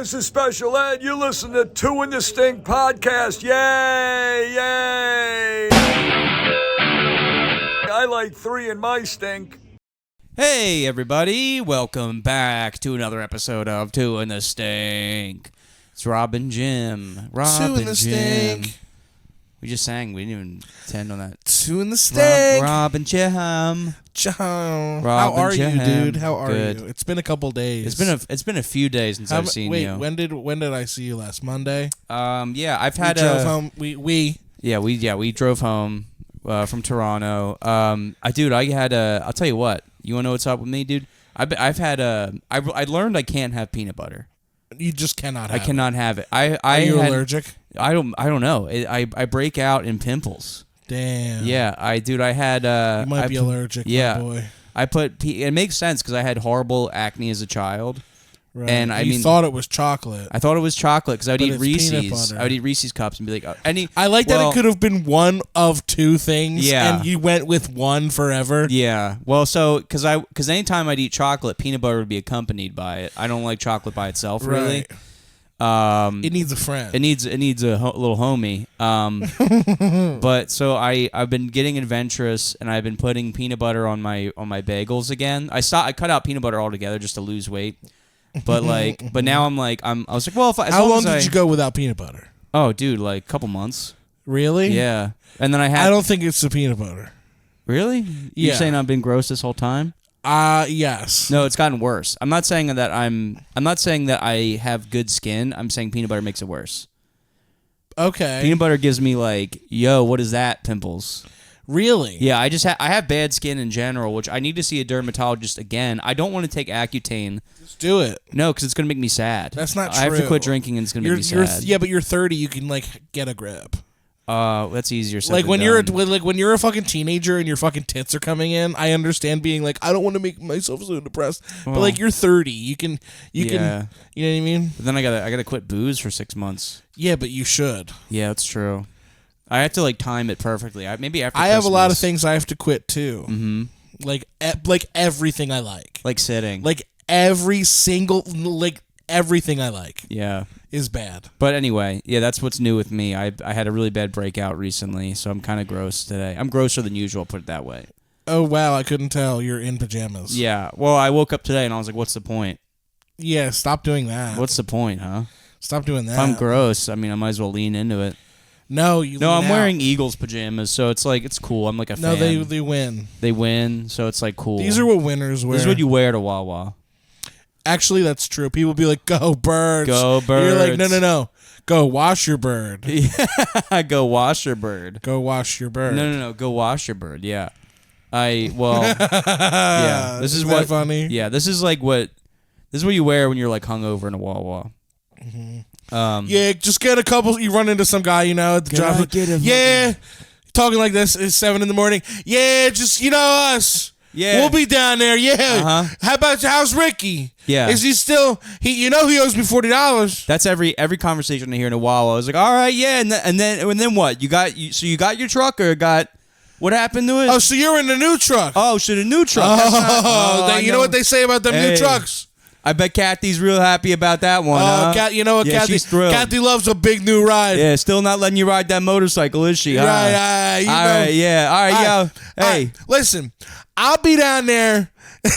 this is Special Ed. You listen to Two in the Stink podcast. Yay! Yay! I like three in my stink. Hey, everybody. Welcome back to another episode of Two in the Stink. It's Rob and Jim. Two in the Stink. We just sang. We didn't even attend on that. Two in the Stink. Rob and Jim. How are you, dude? How are Good. you? It's been a couple days. It's been a few days since I've seen you. When did I see you last Monday? Yeah, I've had drove home. We drove home from Toronto. I'll tell you what. You want to know what's up with me, dude? I learned I can't have peanut butter. You just cannot have I cannot have it. Are you allergic? I don't know. I break out in pimples. Damn. Yeah, I had you might be allergic, my boy. It makes sense because I had horrible acne as a child. Right. And you thought it was chocolate. I thought it was chocolate because I would eat Reese's. I would eat Reese's cups and be like, I like that it could have been one of two things. Yeah. And you went with one forever. Yeah. Well, so because anytime I'd eat chocolate, peanut butter would be accompanied by it. I don't like chocolate by itself really. Right. It needs a friend. It needs a little homie. But so I've been getting adventurous and I've been putting peanut butter on my bagels again. I cut out peanut butter altogether just to lose weight. But now I was like, well, how long did you go without peanut butter? Oh, dude, like a couple months. Really? Yeah. And then I don't think it's the peanut butter. Really? Yeah. You're saying I've been gross this whole time? Yes. No, it's gotten worse. I'm not saying that I have good skin. I'm saying peanut butter makes it worse. Okay. Peanut butter gives me what is that, pimples? Really? Yeah, I have bad skin in general, which I need to see a dermatologist again. I don't want to take Accutane. Just do it. No, because it's going to make me sad. That's not true. I have to quit drinking and it's going to make me sad. Yeah, but you're 30. You can get a grip. That's easier said when than done. when you're a fucking teenager and your fucking tits are coming in, I understand being like, I don't want to make myself so depressed. Well, but you're 30, you can you know what I mean? But then I gotta quit booze for 6 months. Yeah, but you should. Yeah, that's true. I have to time it perftly. Maybe after I Christmas. have a lot of things I have to quit too. Mm-hmm. Like everything I like. Like sitting. Like everything I like. Yeah. Is bad. But anyway, yeah, that's what's new with me. I had a really bad breakout recently, so I'm kind of gross today. I'm grosser than usual, put it that way. Oh, wow, I couldn't tell. You're in pajamas. Yeah. Well, I woke up today and I was like, what's the point? Yeah, stop doing that. What's the point, huh? Stop doing that. If I'm gross, I might as well lean into it. No, I'm wearing Eagles pajamas, so it's it's cool. I'm like a fan. No, they win. They win, so it's cool. These are what winners wear. This is what you wear to Wawa. Actually, that's true. People be like, go birds. Go birds. You're like, no. Go wash your bird. Yeah, go wash your bird. Go wash your bird. No. Go wash your bird. Yeah. Yeah. This is what funny. Yeah, this is what you wear when you're hungover in a Wawa. Mm-hmm. Yeah, just get a couple. You run into some guy, at the job. Yeah, talking like this. It's 7 a.m. Yeah, just us. Yeah, we'll be down there. Yeah. Uh-huh. How's Ricky? Yeah. Is he still? He owes me $40. That's every conversation I hear in a Wawa. I was like, all right, yeah, and then what? You got your truck or got? What happened to it? Oh, so you're in the new truck? Oh, so the new truck. You know what they say about them new trucks? I bet Kathy's real happy about that one. You know what, Kathy? She's thrilled. Kathy loves a big new ride. Yeah, still not letting you ride that motorcycle, is she? Right, all right, yeah. All right, yo. Hey. Listen, I'll be down there the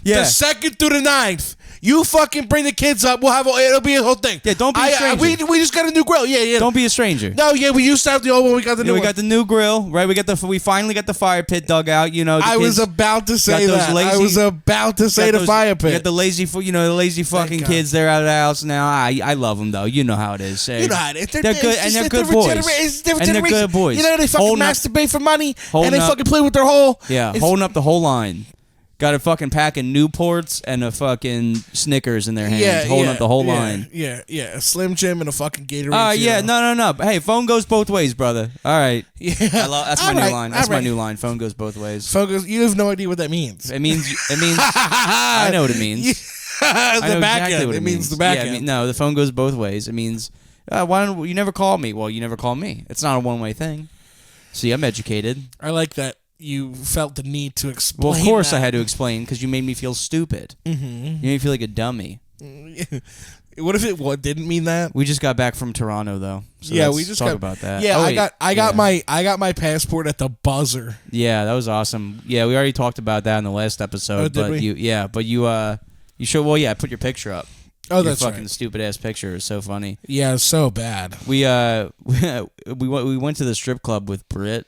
2nd through the 9th. You fucking bring the kids up. It'll be a whole thing. Yeah, don't be a stranger. We just got a new grill. Yeah. Don't be a stranger. No, yeah, we used to have the old one. We got the new one. We got the new grill, right? We finally got the fire pit dug out. I was about to say that. I was about to say the fire pit. You got the lazy fucking kids. They're out of the house now. I love them though. You know how it is. You know how it is. They're good, and they're good boys. And they're good boys. They fucking masturbate for money, and they fucking play with their hole. Yeah, holding up the whole line. Got a fucking pack of Newports and a fucking Snickers in their hands, holding up the whole line. Yeah, a Slim Jim and a fucking Gatorade. Yeah, no. Hey, phone goes both ways, brother. All right. Yeah, that's my new line. That's my new line. Phone goes both ways. You have no idea what that means. It means. I know what it means. The back end. It means the back end. No, the phone goes both ways. It means why don't you never call me? Well, you never call me. It's not a one-way thing. See, I'm educated. I like that. You felt the need to explain. Well, of course that. I had to explain because you made me feel stupid. Mm-hmm. You made me feel like a dummy. What if it didn't mean that? We just got back from Toronto though. So Yeah, let's we just talk got about that. Yeah, Oh, I got my passport at the buzzer. Yeah, that was awesome. Yeah, we already talked about that in the last episode. Oh, did we? You showed. Well, yeah, I put your picture up. Oh, your that's fucking right. stupid ass picture is so funny. Yeah, it's so bad. We went to the strip club with Britt,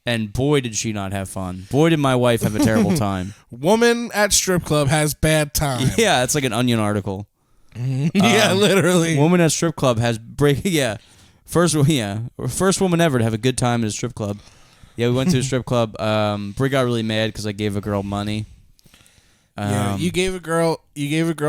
and boy did she not have fun. Boy did my wife have a terrible time. Woman at strip club has bad time. Yeah, it's like an Onion article. Yeah, literally. Woman at strip club has break. Yeah, first woman ever to have a good time at a strip club. Yeah, we went to a strip club. Britt got really mad because I gave a girl money. Yeah, you gave a girl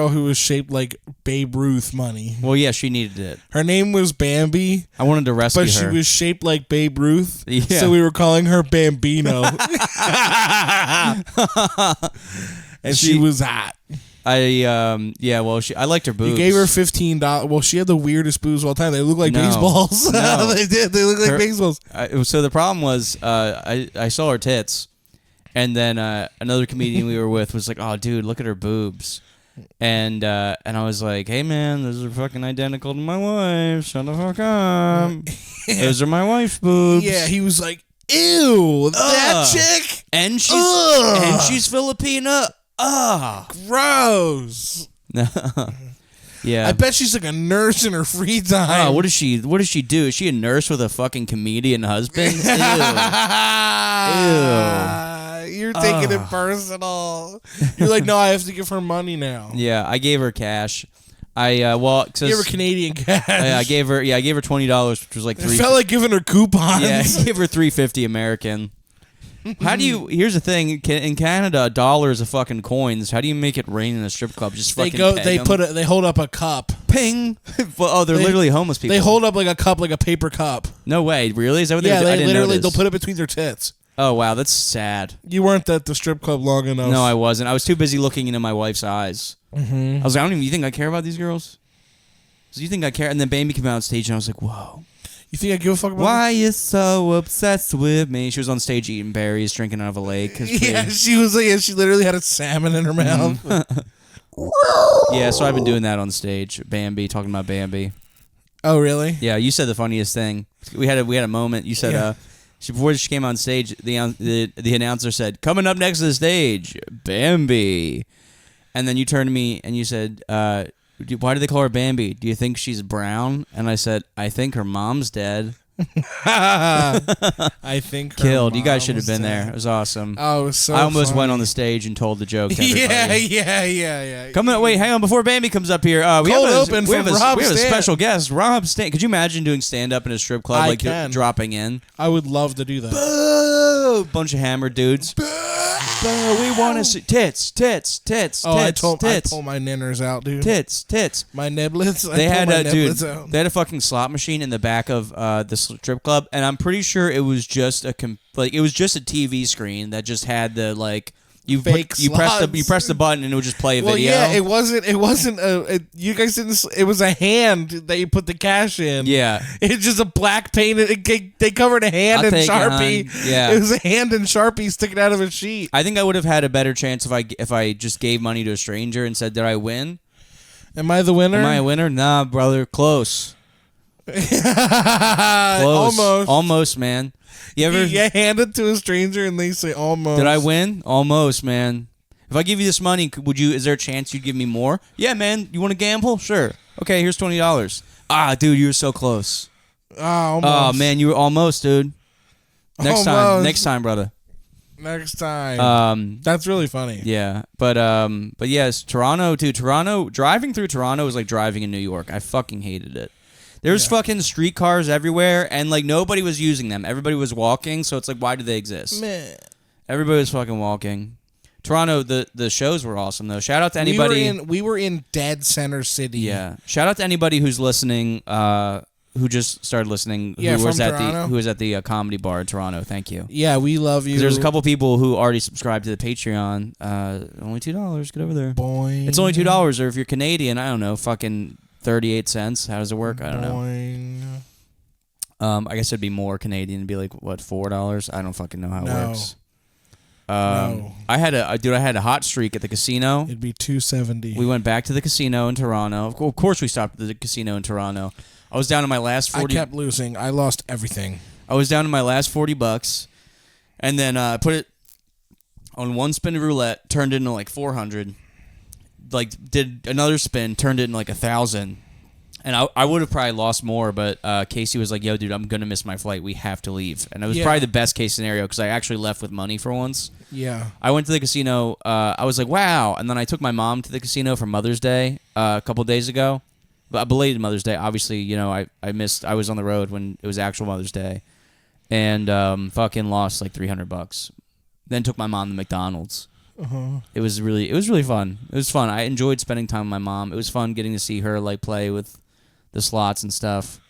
who was shaped like Babe Ruth money. Well, yeah, she needed it. Her name was Bambi. I wanted to rescue her. But she was shaped like Babe Ruth. Yeah. So we were calling her Bambino. And she was hot. I liked her boobs. You gave her $15. Well, she had the weirdest boobs of all time. They look like baseballs. No. They did. They look like baseballs. So the problem was, I saw her tits, and then another comedian we were with was like, "Oh, dude, look at her boobs," and I was like, "Hey, man, those are fucking identical to my wife. Shut the fuck up. Those are my wife's boobs." Yeah, he was like, "Ew, that chick, and she's Filipina." Gross. Yeah. I bet she's like a nurse in her free time. Oh, what does she do? Is she a nurse with a fucking comedian husband? Ew. You're taking it personal. You're like, no, I have to give her money now. Yeah, I gave her cash. You gave her Canadian cash. I gave her $20, which was like $3. It felt like giving her coupons. Yeah, I gave her $3.50 American. How do you? Here's the thing: in Canada, dollars are fucking coins. How do you make it rain in a strip club? Just fucking They hold up a cup. Ping. Well, they're literally homeless people. They hold up like a cup, like a paper cup. No way, really? Is that what they? Yeah, I didn't notice. they'll put it between their tits. Oh wow, that's sad. You weren't at the strip club long enough. No, I wasn't. I was too busy looking into my wife's eyes. I was like, you think I care about these girls? So you think I care? And then Bambi came out on stage, and I was like, whoa. You think I give a fuck about Why you so obsessed with me? She was on stage eating berries, drinking out of a lake. Yeah, she was like, she literally had a salmon in her mouth. Yeah, so I've been doing that on stage. Bambi, talking about Bambi. Oh, really? Yeah, you said the funniest thing. We had a moment. You said, before she came on stage, the announcer said, "Coming up next to the stage, Bambi," and then you turned to me and you said, "Why do they call her Bambi? Do you think she's brown?" And I said, "I think her mom's dead." I think her killed. You guys should have mom's been there. dead. It was awesome. Oh, it was so I almost funny. went on the stage and told the joke to everybody. Yeah. Wait, hang on. Before Bambi comes up here, we have a special guest, Rob Stan. Could you imagine doing stand-up in a strip club, dropping in? I would love to do that. Boo! Bunch of hammered dudes. Boo! We want to see tits. I pull my ninners out, dude. Tits. My niblets. They had a fucking slot machine in the back of the strip club, and I'm pretty sure it was just a TV screen that just had the you press the button and it would just play a video. Yeah, it wasn't you guys didn't. It was a hand that you put the cash in. Yeah, it's just a black painted. They covered a hand in Sharpie. Yeah, it was a hand in Sharpie sticking out of a sheet. I think I would have had a better chance if I just gave money to a stranger and said, "Did I win? Am I the winner? Am I a winner? Nah, brother, close." Almost, man. You ever hand it to a stranger and they say almost? Did I win? Almost, man. If I give you this money, is there a chance you'd give me more? Yeah, man. You want to gamble? Sure. Okay, here's $20. Ah, dude, you were so close. Oh, man, you were almost, dude. Next time, brother. Next time. That's really funny. Yeah, but yes, Toronto, dude. Driving through Toronto was like driving in New York. I fucking hated it. There's fucking streetcars everywhere, and nobody was using them. Everybody was walking, so it's like, why do they exist? Man. Everybody was fucking walking. Toronto, the shows were awesome though. Shout out to anybody. We were in dead center city. Yeah. Shout out to anybody who's listening. Who just started listening? Yeah, who was Toronto. at the comedy bar in Toronto? Thank you. Yeah, we love you. There's a couple people who already subscribed to the Patreon. Only $2. Get over there. Boing. It's only $2, or if you're Canadian, I don't know, fucking 38 cents. How does it work? I don't know. I guess it'd be more Canadian. It'd be like what, $4? I don't fucking know how it works. No. I had a hot streak at the casino. It'd be 270. We went back to the casino in Toronto. Of course, we stopped at the casino in Toronto. I was down to my last 40. I kept losing. I lost everything. I was down to my last $40, and then put it on one spin of roulette, turned it into like 400. Like did another spin, turned it into like 1,000. And I would have probably lost more, but Casey was like, "Yo, dude, I'm gonna miss my flight. We have to leave." And it was probably the best case scenario because I actually left with money for once. Yeah. I went to the casino. I was like, "Wow!" And then I took my mom to the casino for Mother's Day a couple days ago, but belated Mother's Day. Obviously, you know, I missed. I was on the road when it was actual Mother's Day, and fucking lost like $300. Then took my mom to McDonald's. Uh-huh. It was really fun. It was fun. I enjoyed spending time with my mom. It was fun getting to see her like play with the slots and stuff.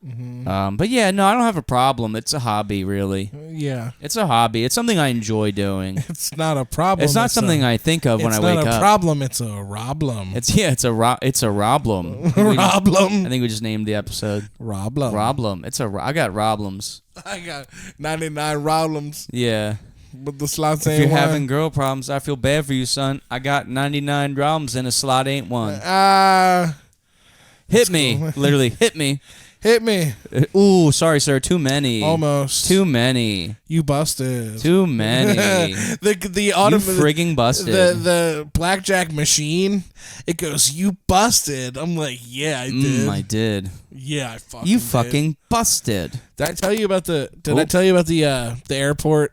Mm-hmm. But yeah, no, I don't have a problem. It's a hobby, really. Yeah. It's a hobby. It's something I enjoy doing. It's not a problem. It's not something I think of when I wake up. It's not a problem. It's a Roblem. It's a Roblem. Roblem. I think we just named the episode Roblem. Roblem. I got Roblems. I got 99 Roblems. Yeah. But the slots If ain't you're one. having girl problems, I feel bad for you, son. I got 99 Roblems and a slot ain't one. Hit me. Cool. Literally, hit me. Hit me. Ooh, sorry, sir. Too many. Almost. Too many. You busted. Too many. the You frigging busted. The blackjack machine, it goes, "You busted." I'm like, "Yeah, I did." I did. Yeah, I fucking You did. fucking busted. Did I tell you about the airport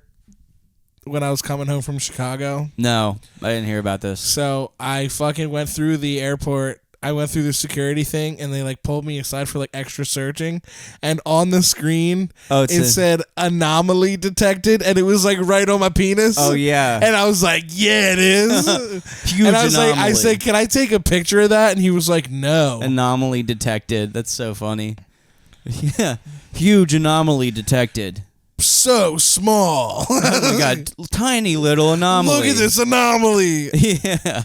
when I was coming home from Chicago? No, I didn't hear about this. So I fucking went through the airport. I went through the security thing, and they like pulled me aside for like extra searching. And on the screen, it said anomaly detected, and it was like right on my penis. Oh yeah. And I was like, "Yeah, it is." Huge and I was anomaly. like, "I said, can I take a picture of that?" And he was like, "No." Anomaly detected. That's so funny. Yeah. Huge anomaly detected. So small. Oh my god, tiny little anomaly. Look at this anomaly. Yeah.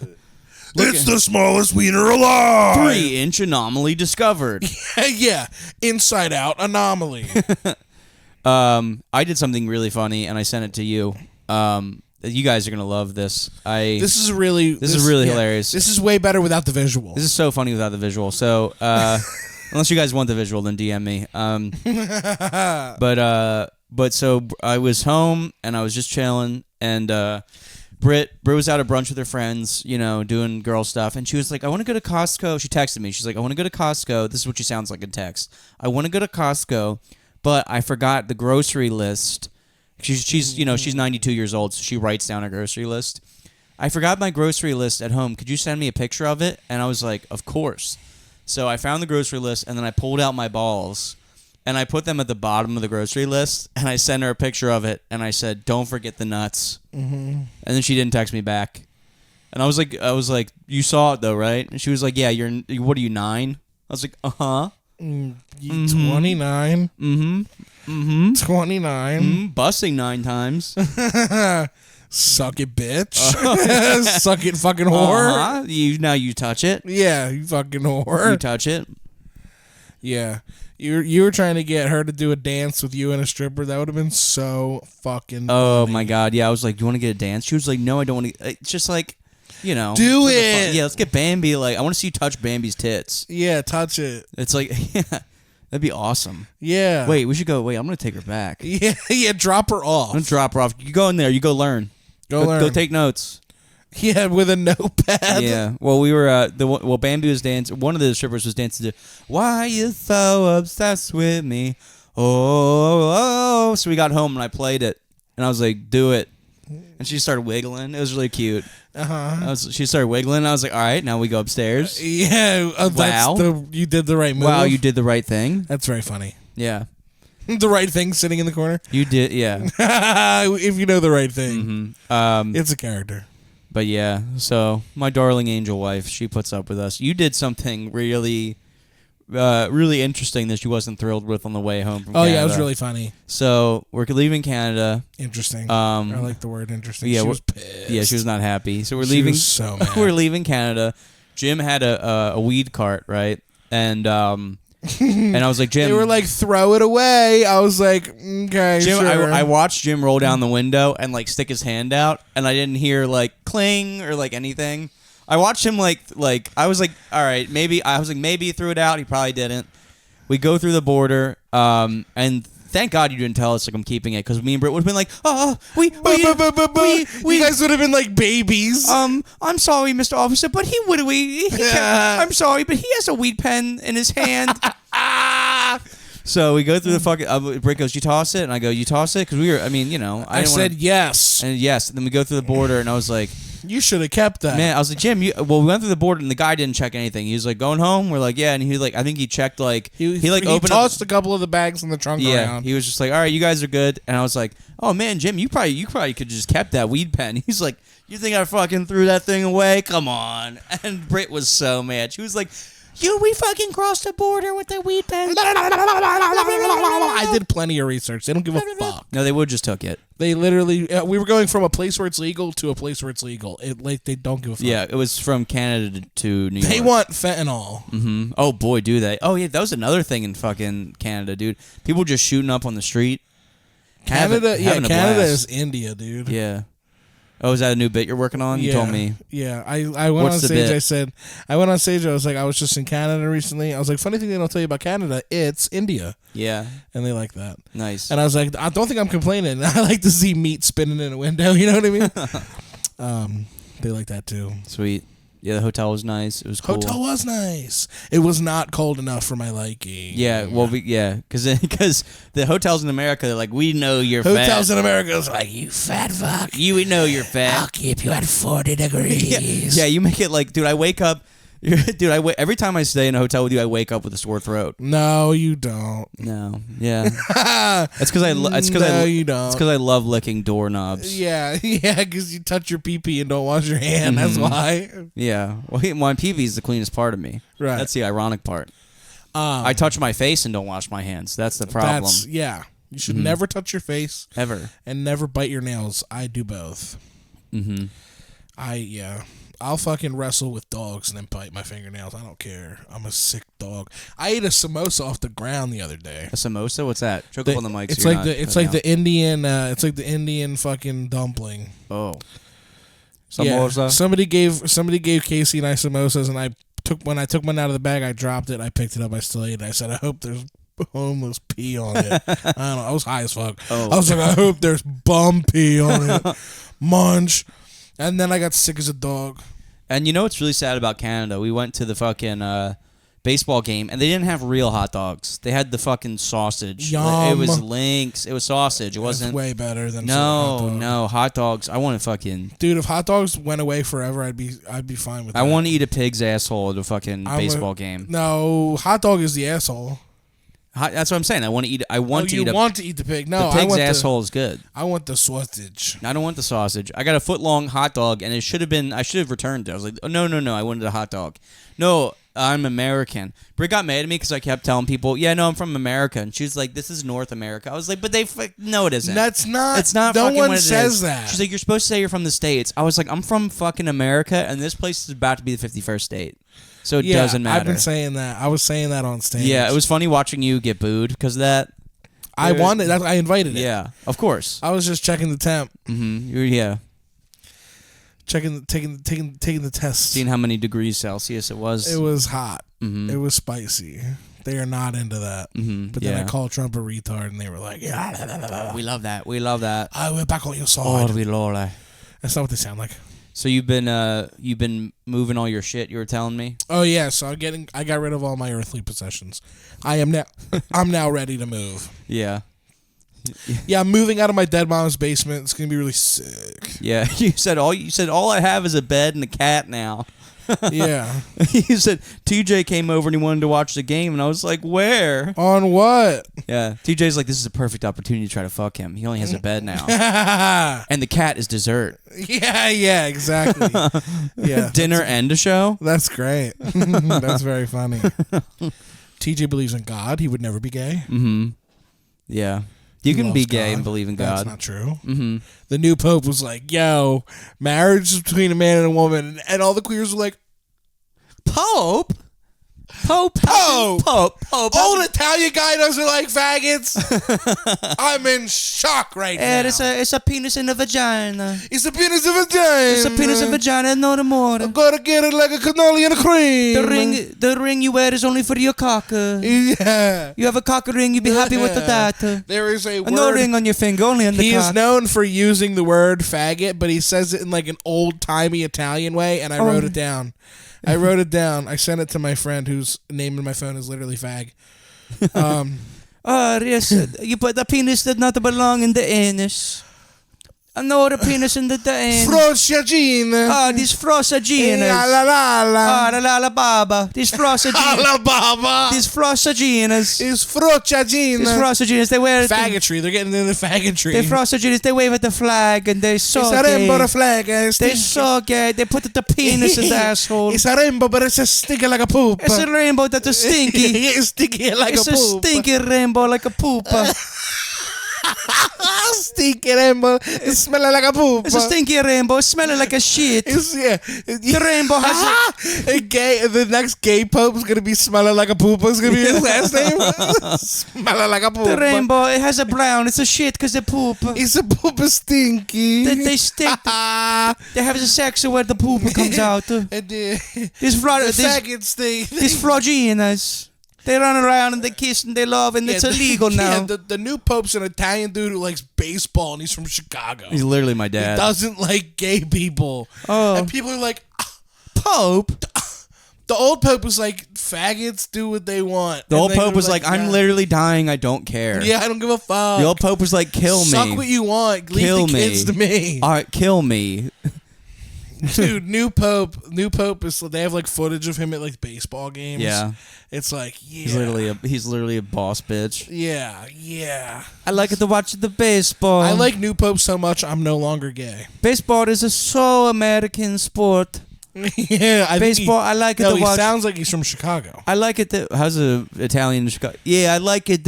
It's the smallest wiener alive. 3-inch anomaly discovered. Yeah, inside out anomaly. I did something really funny and I sent it to you. You guys are gonna love this. This is really hilarious. This is way better without the visual. This is so funny without the visual. So unless you guys want the visual, then DM me. But so I was home and I was just chilling, and Britt was out at brunch with her friends, you know, doing girl stuff, and she was like, "I want to go to Costco." She texted me. She's like, "I want to go to Costco." This is what she sounds like in text. "I want to go to Costco, but I forgot the grocery list." She's 92 years old, so she writes down her grocery list. "I forgot my grocery list at home. Could you send me a picture of it?" And I was like, "Of course." So I found the grocery list, and then I pulled out my balls, and I put them at the bottom of the grocery list, and I sent her a picture of it, and I said, "Don't forget the nuts." Mm-hmm. And then she didn't text me back, and I was like, "You saw it though, right?" And she was like, "Yeah, what are you, 9?" I was like, "Uh-huh." 29. Mm-hmm. Mm-hmm. 29. Mm-hmm. Busting 9 times. Suck it, bitch. Suck it, fucking whore. Uh-huh. Now you touch it. Yeah, you fucking whore. You touch it. Yeah. You were trying to get her to do a dance with you and a stripper. That would have been so fucking funny. My god, yeah. I was like, "Do you want to get a dance?" She was like, "No, I don't want to." It's just like, you know, do it. Yeah, let's get Bambi. Like, I want to see you touch Bambi's tits. Yeah, touch it. It's like, yeah, that'd be awesome. Yeah. Wait, we should go. Wait, I'm gonna take her back. Yeah. Drop her off. I'm gonna drop her off. You go in there. You go learn. Go learn. Go take notes. Yeah, with a notepad. Yeah. Well, we were Bambi was dancing. One of the strippers was dancing to "Why You So Obsessed With Me." Oh. So we got home and I played it, and I was like, "Do it." And she started wiggling. It was really cute. She started wiggling. And I was like, "All right, now we go upstairs." Yeah. Wow. You did the right move. Wow, you did the right thing. That's very funny. Yeah. The right thing sitting in the corner. You did. Yeah. If you know the right thing. Mm-hmm. It's a character. But yeah, so my darling angel wife, she puts up with us. You did something really, really interesting that she wasn't thrilled with on the way home from Canada. Yeah, it was really funny. So we're leaving Canada. Interesting. I like the word interesting. Yeah, she was pissed. Yeah, she was not happy. So we're she leaving. Was so mad. We're leaving Canada. Jim had a weed cart, right? And And I was like, Jim. They were like, throw it away. I was like, okay, Jim, sure. I watched Jim roll down the window and like stick his hand out, and I didn't hear like cling or like anything. I watched him like I was like, all right, maybe. I was like, maybe he threw it out. He probably didn't. We go through the border, and thank God you didn't tell us like I'm keeping it, because me and Britt would have been like, we you guys would have been like babies. I'm sorry, Mr. Officer, but I'm sorry, but he has a weed pen in his hand. So we go through the fucking. Britt goes, "You toss it," and I go, "You toss it," because we were. I mean, you know, I said yes, and yes. And then we go through the border, and I was like, "You should have kept that." Man, I was like, Jim. Well, we went through the border, and the guy didn't check anything. He was like, "Going home?" We're like, "Yeah," and he like, I think he checked like he opened tossed a couple of the bags in the trunk around. He was just like, "All right, you guys are good," and I was like, "Oh man, Jim, you probably could have just kept that weed pen." He's like, "You think I fucking threw that thing away? Come on!" And Britt was so mad. She was like, we fucking crossed the border with the weed pen. I did plenty of research. They don't give a fuck. No, they would just took it. They literally, we were going from a place where it's legal to a place where it's legal. They don't give a fuck. Yeah, it was from Canada to New York. They want fentanyl. Mm-hmm. Oh boy, do they? Oh yeah, that was another thing in fucking Canada, dude. People just shooting up on the street. Canada is India, dude. Yeah. Oh, is that a new bit you're working on? You told me. Yeah, I went on stage. I went on stage. I was like, I was just in Canada recently. I was like, funny thing they don't tell you about Canada, it's India. Yeah, and they like that. Nice. And I was like, I don't think I'm complaining. I like to see meat spinning in a window. You know what I mean? They like that too. Sweet. Yeah, the hotel was nice. It was cool. Hotel was nice. It was not cold enough for my liking. Yeah, well, because the hotels in America, they're like, we know you're fat. Hotels in America is like, you fat fuck. We know you're fat. I'll keep you at 40 degrees. Yeah, you make it like, dude, I wake up. Dude, every time I stay in a hotel with you, I wake up with a sore throat. No, you don't. No, yeah. It's because you don't. It's because I love licking doorknobs. Yeah, because you touch your pee-pee and don't wash your hand. Mm-hmm. That's why. Yeah, well, my pee-pee is the cleanest part of me. Right. That's the ironic part. I touch my face and don't wash my hands. That's the problem. You should never touch your face ever, and never bite your nails. I do both. Mm-hmm. I'll fucking wrestle with dogs and then bite my fingernails. I don't care. I'm a sick dog. I ate a samosa off the ground the other day. A samosa? What's that? Choke up on the mic. It's like the Indian. It's like the Indian fucking dumpling. Oh. Samosa. Yeah. Somebody gave Casey and I samosas, and when I took one out of the bag, I dropped it. I picked it up. I still ate it. I said, I hope there's homeless pee on it. I don't know. I was high as fuck. Oh. I was like, I hope there's bum pee on it. Munch. And then I got sick as a dog. And you know what's really sad about Canada? We went to the fucking baseball game, and they didn't have real hot dogs. They had the fucking sausage. Yum. It was links. It was sausage. It wasn't. It's way better than hot dogs. I want to fucking. Dude, if hot dogs went away forever, I'd be fine with that. I want to eat a pig's asshole at a fucking baseball game. No, hot dog is the asshole. That's what I'm saying. I want to eat. You want to eat the pig? No, the pig's asshole is good. I want the sausage. I don't want the sausage. I got a foot-long hot dog, and it should have been. I should have returned it. I was like, oh, no. I wanted a hot dog. No, I'm American. Britt got mad at me because I kept telling people, yeah, no, I'm from America, and she was like, this is North America. I was like, but no, it isn't. That's not. It's not. No fucking one what it says is. that. She's like, you're supposed to say you're from the States. I was like, I'm from fucking America, and this place is about to be the 51st state. So it doesn't matter. I've been saying that. I was saying that on stage. Yeah, it was funny watching you get booed because of that. I wanted that. I invited it. Yeah, of course. I was just checking the temp. Mm-hmm. Yeah. Taking the test. Seeing how many degrees Celsius it was. It was hot. Mm-hmm. It was spicy. They are not into that. Mm-hmm. But then I called Trump a retard, and they were like, yeah. We love that. We love that. We're back on your side. Oh, we love that. That's not what they sound like. So you've been moving all your shit. You were telling me. Oh yeah, so I got rid of all my earthly possessions. I'm now ready to move. Yeah. Yeah, I'm moving out of my dead mom's basement. It's gonna be really sick. Yeah, you said all I have is a bed and a cat now. Yeah. You said TJ came over and he wanted to watch the game, and I was like, where? On what? Yeah, TJ's like, this is a perfect opportunity to try to fuck him. He only has a bed now. And the cat is dessert. Yeah, exactly. Yeah. Dinner and a show? That's great. That's very funny. TJ believes in God. He would never be gay. Mm-hmm. Yeah. You can be gay and believe in God. That's not true. Mm-hmm. The new pope was like, yo, marriage is between a man and a woman. And all the queers were like, Pope? Pope. Old Italian guy doesn't like faggots. I'm in shock right now. It's a penis in the vagina. It's a penis in the vagina. It's a penis in the vagina, no more. I'm gonna get it like a cannoli and a cream. The ring you wear is only for your cock. Yeah. You have a cock ring, you be happy with that. There is a word. No ring on your finger, only on the He cock. is known for using the word faggot, but he says it in like an old-timey Italian way, and I wrote it down. I sent it to my friend whose name in my phone is literally Fag. Yes, you put the penis that not belong in the anus. The penis in the anus. Frosciagine. These frossaginas. La baba. These frossaginas. La baba. These frossaginas. Is frosciagine. These frossaginas, they wear faggotry. They're getting into faggotry. The frossaginas, they wave at the flag and they're so it's a gay. rainbow flag. They're so gay. They put the penis in the asshole. It's a rainbow, but it's a stinky like a poop. It's a rainbow that's a stinky. It's stinky like a poop. It's a stinky rainbow like a poop. Stinky rainbow. It's smelling like a poop. It's a stinky rainbow. Smelling like a shit. The rainbow has the next gay pope is gonna be smelling like a poop. It's gonna be his last name. Smelling like a poop. The rainbow, it has a brown. It's a shit because they poop. It's a poop stinky. They stink. They have the sex where the poop comes out. These faggot stink. These floginas. They run around and they kiss and they love and it's illegal now. Yeah, the new pope's an Italian dude who likes baseball and he's from Chicago. He's literally my dad. He doesn't like gay people. Oh. And people are like, Pope? The old pope was like, faggots do what they want. The old pope was like, I'm literally dying. I don't care. Yeah, I don't give a fuck. The old pope was like, kill me. Suck what you want. Leave the kids to me. All right, kill me. Dude, new pope is, they have like footage of him at like baseball games. Yeah. It's like, yeah. He's literally a boss bitch. Yeah. I like it to watch the baseball. I like new pope so much I'm no longer gay. Baseball is a so American sport. Yeah, I like it to watch. He sounds like he's from Chicago. I like it how's an Italian in Chicago? Yeah, I like it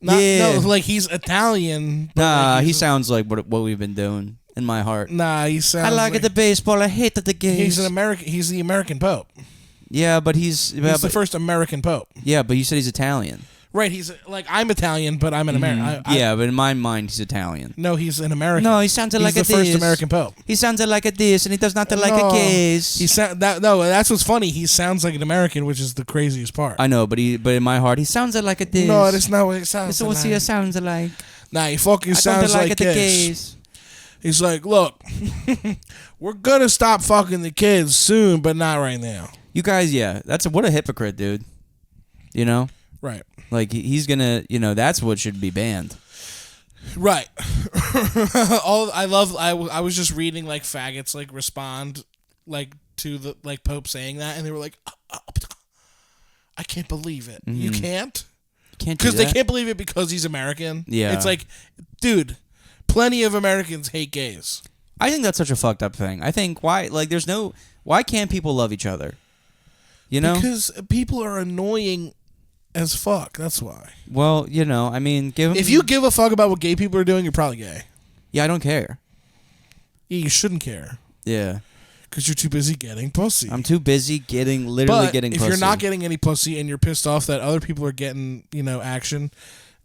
No, like he's Italian. Nah, like he sounds like what we've been doing. In my heart. Nah, he sounds I like it the baseball. I hate the gays. He's the American Pope. Yeah, but he's the first American Pope. Yeah, but you said he's Italian. Right, he's like, I'm Italian, but I'm an American. Yeah, but in my mind, he's Italian. No, he's an American. No, he sounds like a this. He's the first American Pope. He sounds like a this, and he does not like a gays. That's what's funny. He sounds like an American, which is the craziest part. I know, but in my heart, he sounds like a this. No, that's not what it sounds like. That's what he sounds like. Nah, he fucking sounds like the gays. He's like, look, we're gonna stop fucking the kids soon, but not right now. You guys, yeah, what a hypocrite, dude. You know, right? Like he's gonna, that's what should be banned. Right. I was just reading like faggots like respond like to the like Pope saying that, and they were like, I can't believe it. Mm-hmm. You can't because they can't believe it because he's American. Yeah, it's like, dude. Plenty of Americans hate gays. I think that's such a fucked up thing. I think why can't people love each other? You know? Because people are annoying as fuck. That's why. Well, I mean, if you give a fuck about what gay people are doing, you're probably gay. Yeah, I don't care. Yeah, you shouldn't care. Yeah. Because you're too busy getting pussy. I'm too busy getting pussy. If you're not getting any pussy and you're pissed off that other people are getting, action,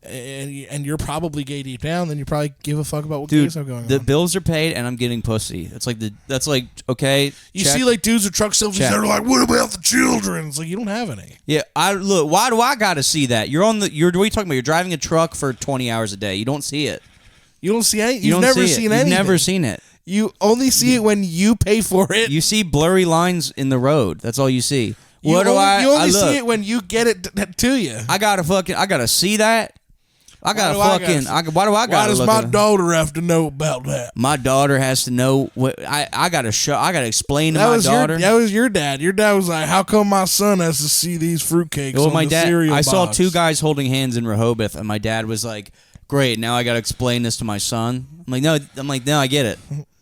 and you're probably gay deep down, then you probably give a fuck about what gays have going on. The bills are paid and I'm getting pussy. That's like okay. You see like dudes with truck selfies that are like, what about the children? It's like, you don't have any. Yeah, look, why do I gotta see that? What are you talking about? You're driving a truck for 20 hours a day. You don't see it. You don't see it? You've never seen anything. You've never seen it. You only see it when you pay for it. You see blurry lines in the road. That's all you see. You only see it when you get it to you. I gotta see that. Why does my daughter have to know about that? My daughter has to know what I gotta explain to my daughter. That was your dad. Your dad was like, how come my son has to see these fruitcakes on the cereal box? I saw two guys holding hands in Rehoboth, and my dad was like, great, now I gotta explain this to my son. I'm like, no, I get it.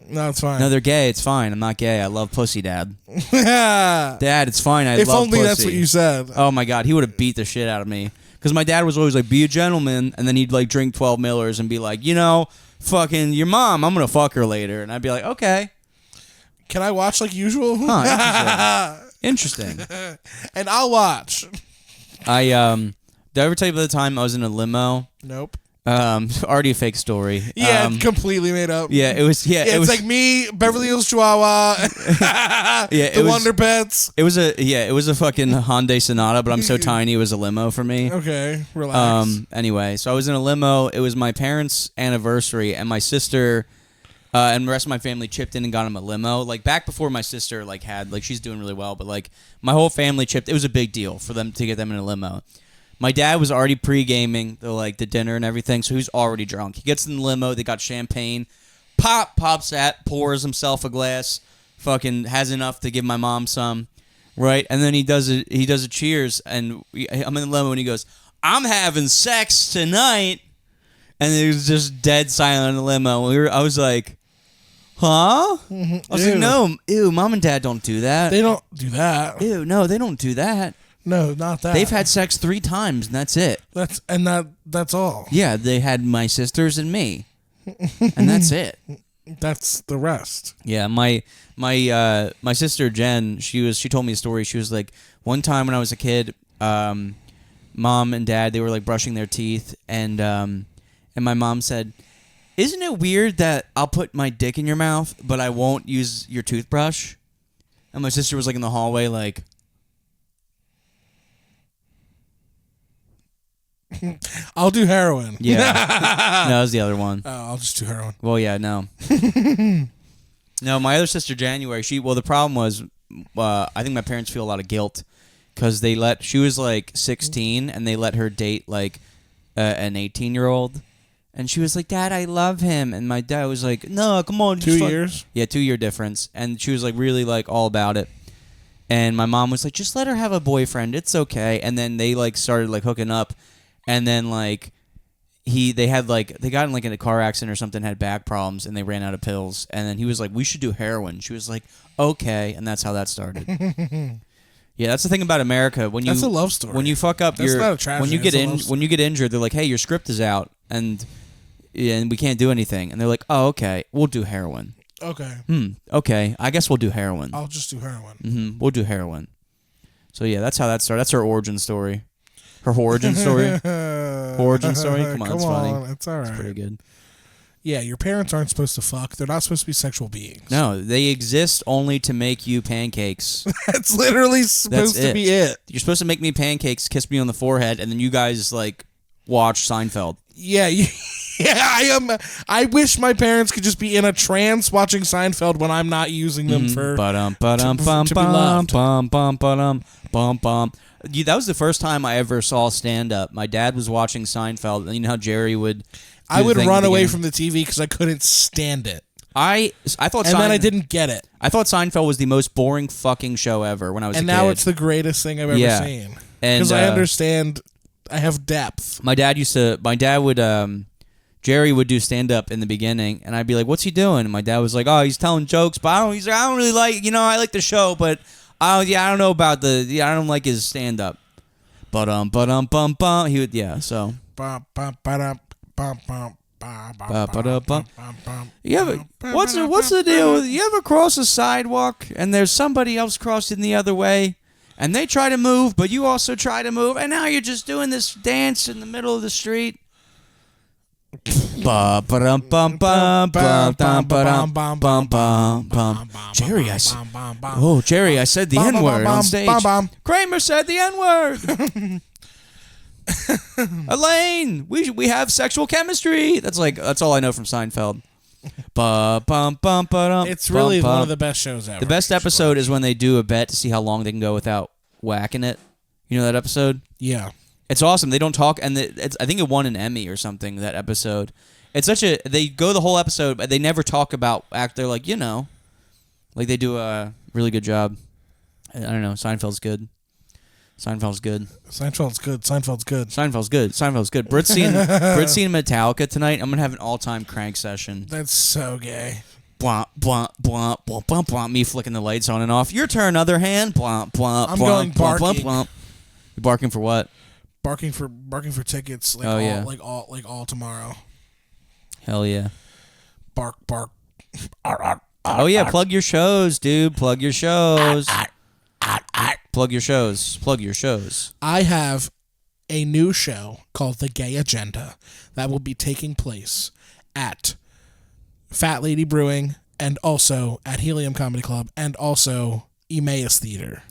No, it's fine. No, they're gay. It's fine. I'm not gay. I love pussy, Dad. Dad, it's fine. I love pussy. If only that's what you said. Oh my God, he would have beat the shit out of me. Because my dad was always like, be a gentleman, and then he'd like drink 12 Millers and be like, fucking your mom, I'm gonna fuck her later, and I'd be like, okay. Can I watch like usual? Huh, Interesting. And I'll watch. Did I ever tell you about the time I was in a limo? Nope. Already a fake story. Yeah, completely made up. Yeah, it was. Yeah, it's like me, Beverly Hills Chihuahua. The Wonder Pets. It was a fucking Hyundai Sonata, but I'm so tiny it was a limo for me. Okay, relax. Anyway, so I was in a limo. It was my parents' anniversary, and my sister and the rest of my family chipped in and got him a limo. Like back before my sister she's doing really well, but like my whole family chipped. It was a big deal for them to get them in a limo. My dad was already pre-gaming the dinner and everything, so he's already drunk. He gets in the limo. They got champagne. Pops that, pours himself a glass. Fucking has enough to give my mom some, right? And then he does a cheers, and I'm in the limo, and he goes, "I'm having sex tonight," and it was just dead silent in the limo. I was like, "Huh?" I was like, "No, ew, mom and dad don't do that. They don't do that. Ew, no, they don't do that." No, not that. They've had sex 3 times, and that's it. That's all. Yeah, they had my sisters and me, and that's it. That's the rest. Yeah, my sister Jen, she told me a story. She was like, one time when I was a kid, mom and dad, they were like brushing their teeth, and my mom said, "Isn't it weird that I'll put my dick in your mouth, but I won't use your toothbrush?" And my sister was like in the hallway, like. I'll do heroin. Yeah. No, that was the other one. Oh, I'll just do heroin. Well, yeah, no. No, my other sister, January, the problem was, I think my parents feel a lot of guilt because she was like 16 and they let her date like an 18-year-old. And she was like, "Dad, I love him." And my dad was like, "No, come on." 2 years? Yeah, 2-year difference. And she was like really like all about it. And my mom was like, "Just let her have a boyfriend. It's okay." And then they like started like hooking up. And then like they got in like in a car accident or something, had back problems, and they ran out of pills. And then he was like, "We should do heroin." She was like, "Okay," and that's how that started. Yeah, that's the thing about America. That's a love story. When you fuck up, that's not a tragedy. When you get injured, they're like, "Hey, your script is out, and we can't do anything." And they're like, "Oh, okay, we'll do heroin." Okay. Okay, I guess we'll do heroin. I'll just do heroin. We'll do heroin. So yeah, that's how that started. That's her origin story. Her origin story? Origin story? Come on, it's funny. It's all right. It's pretty good. Yeah, your parents aren't supposed to fuck. They're not supposed to be sexual beings. No, they exist only to make you pancakes. That's literally supposed to be it. You're supposed to make me pancakes, kiss me on the forehead, and then you guys, like, watch Seinfeld. Yeah, I wish my parents could just be in a trance watching Seinfeld when I'm not using them to be loved. That was the first time I ever saw stand-up. My dad was watching Seinfeld, and you know how Jerry would... I would run away from the TV because I couldn't stand it. I thought, and then I didn't get it. I thought Seinfeld was the most boring fucking show ever when I was a kid. And now it's the greatest thing I've ever seen. Because I understand, I have depth. Jerry would do stand-up in the beginning, and I'd be like, "What's he doing?" And my dad was like, "Oh, he's telling jokes, but I don't really like, I like the show, but I don't know about I don't like his stand-up." He would, so. What's the deal with you ever cross a sidewalk and there's somebody else crossing the other way and they try to move but you also try to move and now you're just doing this dance in the middle of the street? Jerry, I said the N-word on stage. Kramer said the N-word. Elaine, we have sexual chemistry. That's all I know from Seinfeld. It's really one of the best shows ever. The best episode is when they do a bet to see how long they can go without whacking it. You know that episode? Yeah. It's awesome. They don't talk, and I think it won an Emmy or something, that episode. It's they go the whole episode, but they never talk about act. They're like, like they do a really good job. I don't know. Seinfeld's good. Britt's seeing Metallica tonight. I'm gonna have an all-time crank session. That's so gay. Blah, blah, blah, blah, blah, blah. Me flicking the lights on and off. Your turn, other hand. Blah, blah, I'm going blah, barking. blah, blah. You're barking for what? Barking for tickets. All tomorrow. Hell yeah. Bark. Oh yeah, plug your shows, dude. Plug your shows. Plug your shows. Plug your shows. I have a new show called The Gay Agenda that will be taking place at Fat Lady Brewing and also at Helium Comedy Club and also Emmaus Theater.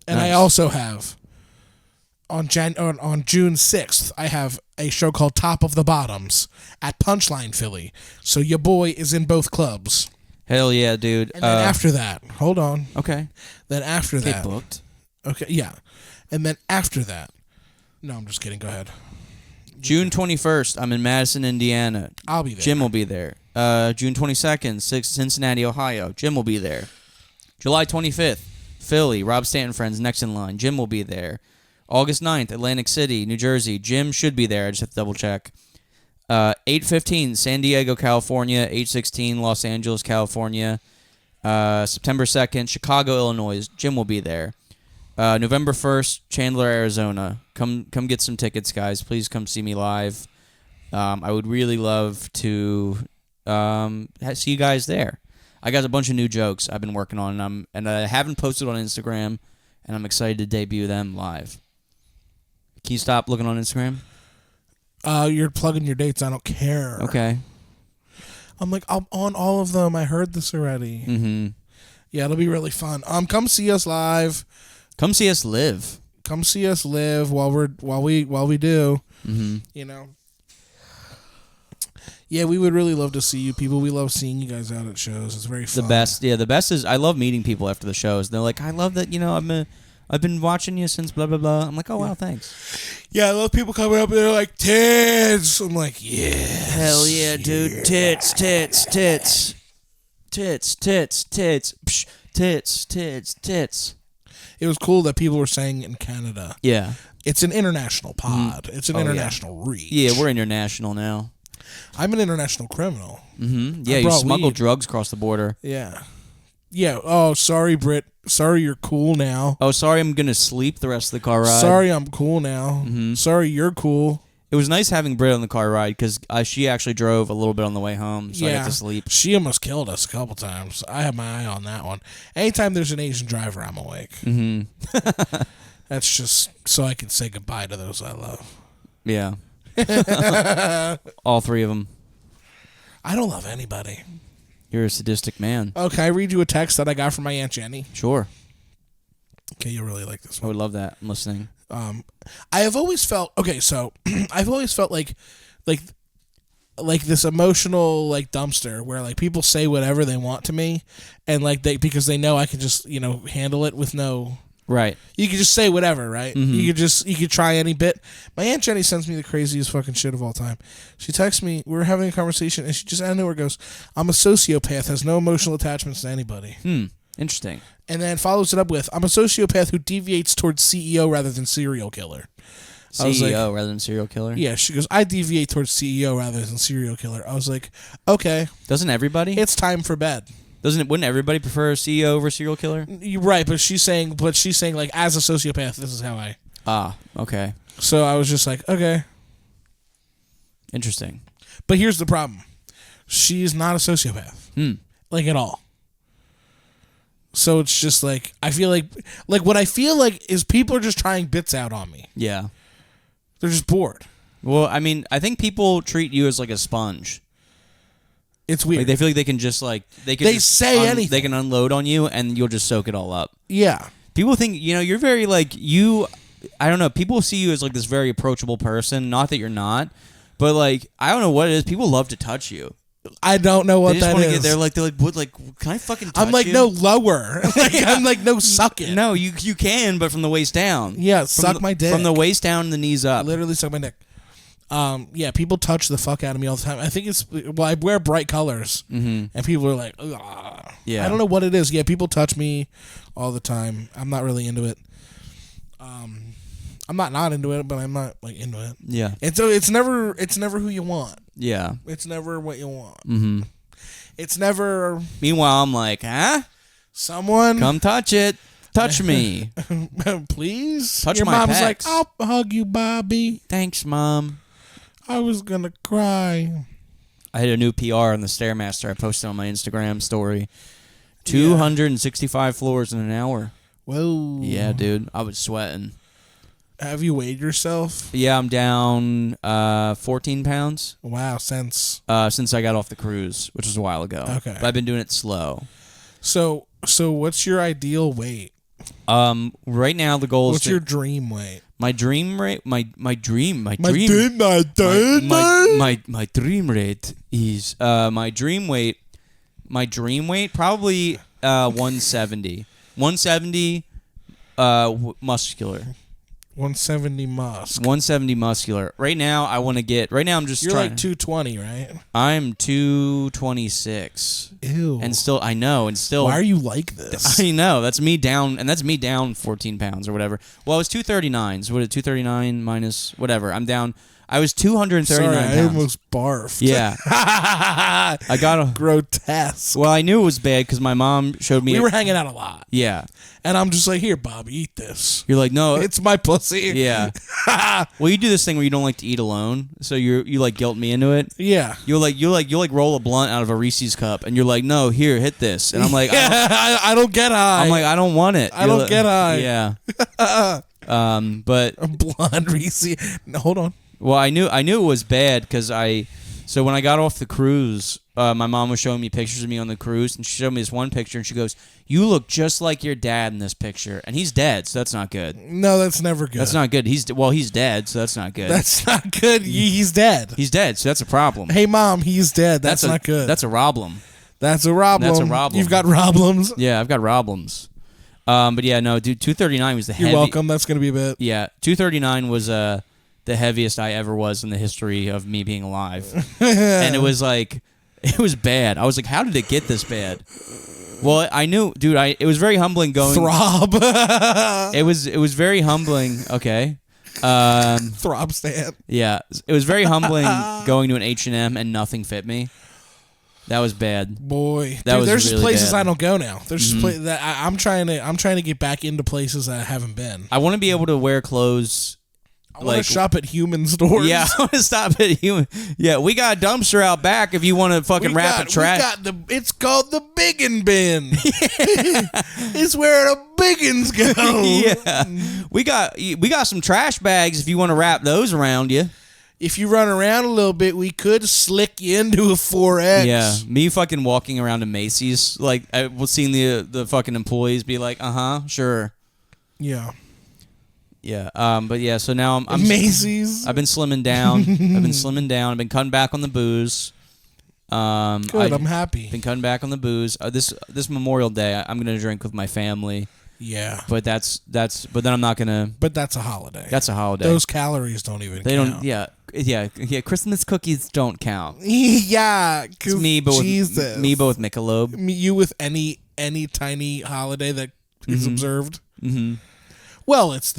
And nice. I also have on June 6th, I have a show called Top of the Bottoms at Punchline Philly. So your boy is in both clubs. Hell yeah, dude. And then after that, hold on. Okay. Then after that. Get booked. Okay, yeah. And then after that. No, I'm just kidding. Go ahead. June 21st, I'm in Madison, Indiana. I'll be there. Jim will be there. June 22nd, Cincinnati, Ohio. Jim will be there. July 25th, Philly. Rob Stanton Friends, next in line. Jim will be there. August 9th, Atlantic City, New Jersey. Jim should be there. I just have to double check. 8/15, San Diego, California. 8/16, Los Angeles, California. September 2nd, Chicago, Illinois. Jim will be there. November 1st, Chandler, Arizona. Come get some tickets, guys. Please come see me live. I would really love to see you guys there. I got a bunch of new jokes I've been working on, and I haven't posted on Instagram, and I'm excited to debut them live. Can you stop looking on Instagram? You're plugging your dates. I don't care. Okay. I'm on all of them. I heard this already. Mm-hmm. Yeah, it'll be really fun. Come see us live. Come see us live. Come see us live while we do. Mm-hmm. You know. Yeah, we would really love to see you people. We love seeing you guys out at shows. It's very fun. The best is I love meeting people after the shows. They're like, I love that. I've been watching you since blah blah blah. I'm like, oh wow, thanks. Yeah, I love people coming up and they're like, tits. I'm like, yeah, hell yeah, dude, tits, tits, tits, tits, tits, tits, psh, tits, tits, tits. It was cool that people were saying in Canada. Yeah, it's an international pod. It's an international reach. Yeah, we're international now. I'm an international criminal. Mm-hmm. Yeah, you smuggle drugs across the border. Yeah. Yeah. Oh, sorry, Britt. Sorry, you're cool now. Oh, sorry, I'm gonna sleep the rest of the car ride. Sorry, I'm cool now. Mm-hmm. Sorry, you're cool. It was nice having Britt on the car ride because she actually drove a little bit on the way home, so I got to sleep. She almost killed us a couple times. I have my eye on that one. Anytime there's an Asian driver, I'm awake. Mm-hmm. That's just so I can say goodbye to those I love. Yeah. All three of them. I don't love anybody. You're a sadistic man. Oh, can I read you a text that I got from my Aunt Jenny? Sure. Okay, you'll really like this one. I would love that. I'm listening. I have always felt I've always felt like this emotional dumpster where people say whatever they want to me, and because they know I can just handle it with no. Right. You could just say whatever, right? Mm-hmm. You could try any bit. My Aunt Jenny sends me the craziest fucking shit of all time. She texts me, we were having a conversation, and she just out of nowhere goes, I'm a sociopath, has no emotional attachments to anybody. Interesting. And then follows it up with, I'm a sociopath who deviates towards CEO rather than serial killer. CEO rather than serial killer? Yeah, she goes, I deviate towards CEO rather than serial killer. I was like, okay. Doesn't everybody? It's time for bed. Wouldn't everybody prefer a CEO over a serial killer? You're right, but she's saying as a sociopath, this is how I. Ah, okay. So I was just like, okay. Interesting. But here's the problem. She's not a sociopath. At all. So it's just I feel like what I feel like is people are just trying bits out on me. Yeah. They're just bored. Well, I mean, I think people treat you as a sponge. It's weird. They feel like they can just they say anything. They can unload on you and you'll just soak it all up. Yeah. People think you're very I don't know. People see you as this very approachable person. Not that you're not, but I don't know what it is. People love to touch you. I don't know what that is. They're like, what? Can I fucking touch I'm you? no, lower. I'm no, suck it. No, you can, but from the waist down. Yeah, suck my dick. From the waist down and the knees up. Literally suck my dick. Yeah, people touch the fuck out of me all the time. I think I wear bright colors, and people are like, ugh. Yeah. I don't know what it is. Yeah, people touch me all the time. I'm not really into it. I'm not into it, but I'm not into it. Yeah. And so it's never who you want. Yeah. It's never what you want. Mm-hmm. It's never. Meanwhile, I'm like, huh? Someone come touch it. Touch me, please. Touch Your my mom's pecs. like, I'll hug you, Bobby. Thanks, Mom. I was gonna cry. I had a new PR on the Stairmaster. I posted on my Instagram story. 265 floors in an hour. Whoa. Yeah, dude. I was sweating. Have you weighed yourself? Yeah, I'm down 14 pounds. Wow, since I got off the cruise, which was a while ago. Okay. But I've been doing it slow. So what's your ideal weight? Right now the goal is what's your dream weight? My dream rate, my dream rate is my dream weight probably 170. 170 muscular. 170 musk. 170 muscular. Right now I'm just You're trying. like 220, right? I'm 226. Ew. And still Why are you like this? I know. That's me down 14 pounds or whatever. Well, I was 239. So what is 239 minus whatever? I'm down. I was 239 Sorry, pounds. I almost barfed. Yeah. I got a grotesque. Well, I knew it was bad because my mom showed me. We were hanging out a lot. Yeah. And I'm just like, here, Bob, eat this. You're like, no, it's my pussy. Yeah. Well, you do this thing where you don't like to eat alone, so you like guilt me into it. Yeah. You like roll a blunt out of a Reese's cup, and you're like, no, here, hit this, and I'm like, I don't get high. I'm like, I don't want it. I don't get high. Yeah. But a blonde Reese. No, hold on. Well, I knew it was bad because so when I got off the cruise, my mom was showing me pictures of me on the cruise, and she showed me this one picture, and she goes, "You look just like your dad in this picture," and he's dead, so that's not good. No, that's never good. That's not good. He's dead, so that's not good. That's not good. He's dead. He's dead, so that's a problem. Hey, Mom, he's dead. That's not good. That's a Roblem. That's a Roblem. That's a Roblem. You've got Roblems. Yeah, I've got Roblems. But yeah, no, dude, 239 was the You're welcome. That's gonna be a bit. Yeah, 239 was the heaviest I ever was in the history of me being alive. And it was like, it was bad. I was like, how did it get this bad? Well, I knew, dude, it was very humbling going. Throb. It was very humbling. Okay. Throb stand. Yeah. It was very humbling going to an H&M and nothing fit me. That was bad. Boy, that dude, there's really just places bad. I don't go now. There's just that I'm trying to get back into places that I haven't been. I want to be able to wear clothes. I want to shop at human stores. Yeah, I want to stop at human. Yeah, we got a dumpster out back if you want to fucking wrap a trash. It's called the biggin bin. It's where the biggins go. Yeah, we got some trash bags if you want to wrap those around you. If you run around a little bit, we could slick you into a 4X. Yeah, me fucking walking around to Macy's, like I was seeing the fucking employees be like, sure. Yeah. Yeah, but yeah, so now I'm Macy's. I've been slimming down. I've been cutting back on the booze. Good, I'm happy. Been cutting back on the booze. This Memorial Day, I'm gonna drink with my family. Yeah, but but then I'm not gonna. But that's a holiday. That's a holiday. Those calories don't even. They count. don't. Yeah. Christmas cookies don't count. Yeah, it's me, but with Michelob. You with any tiny holiday that is observed. Mm-hmm. Well, it's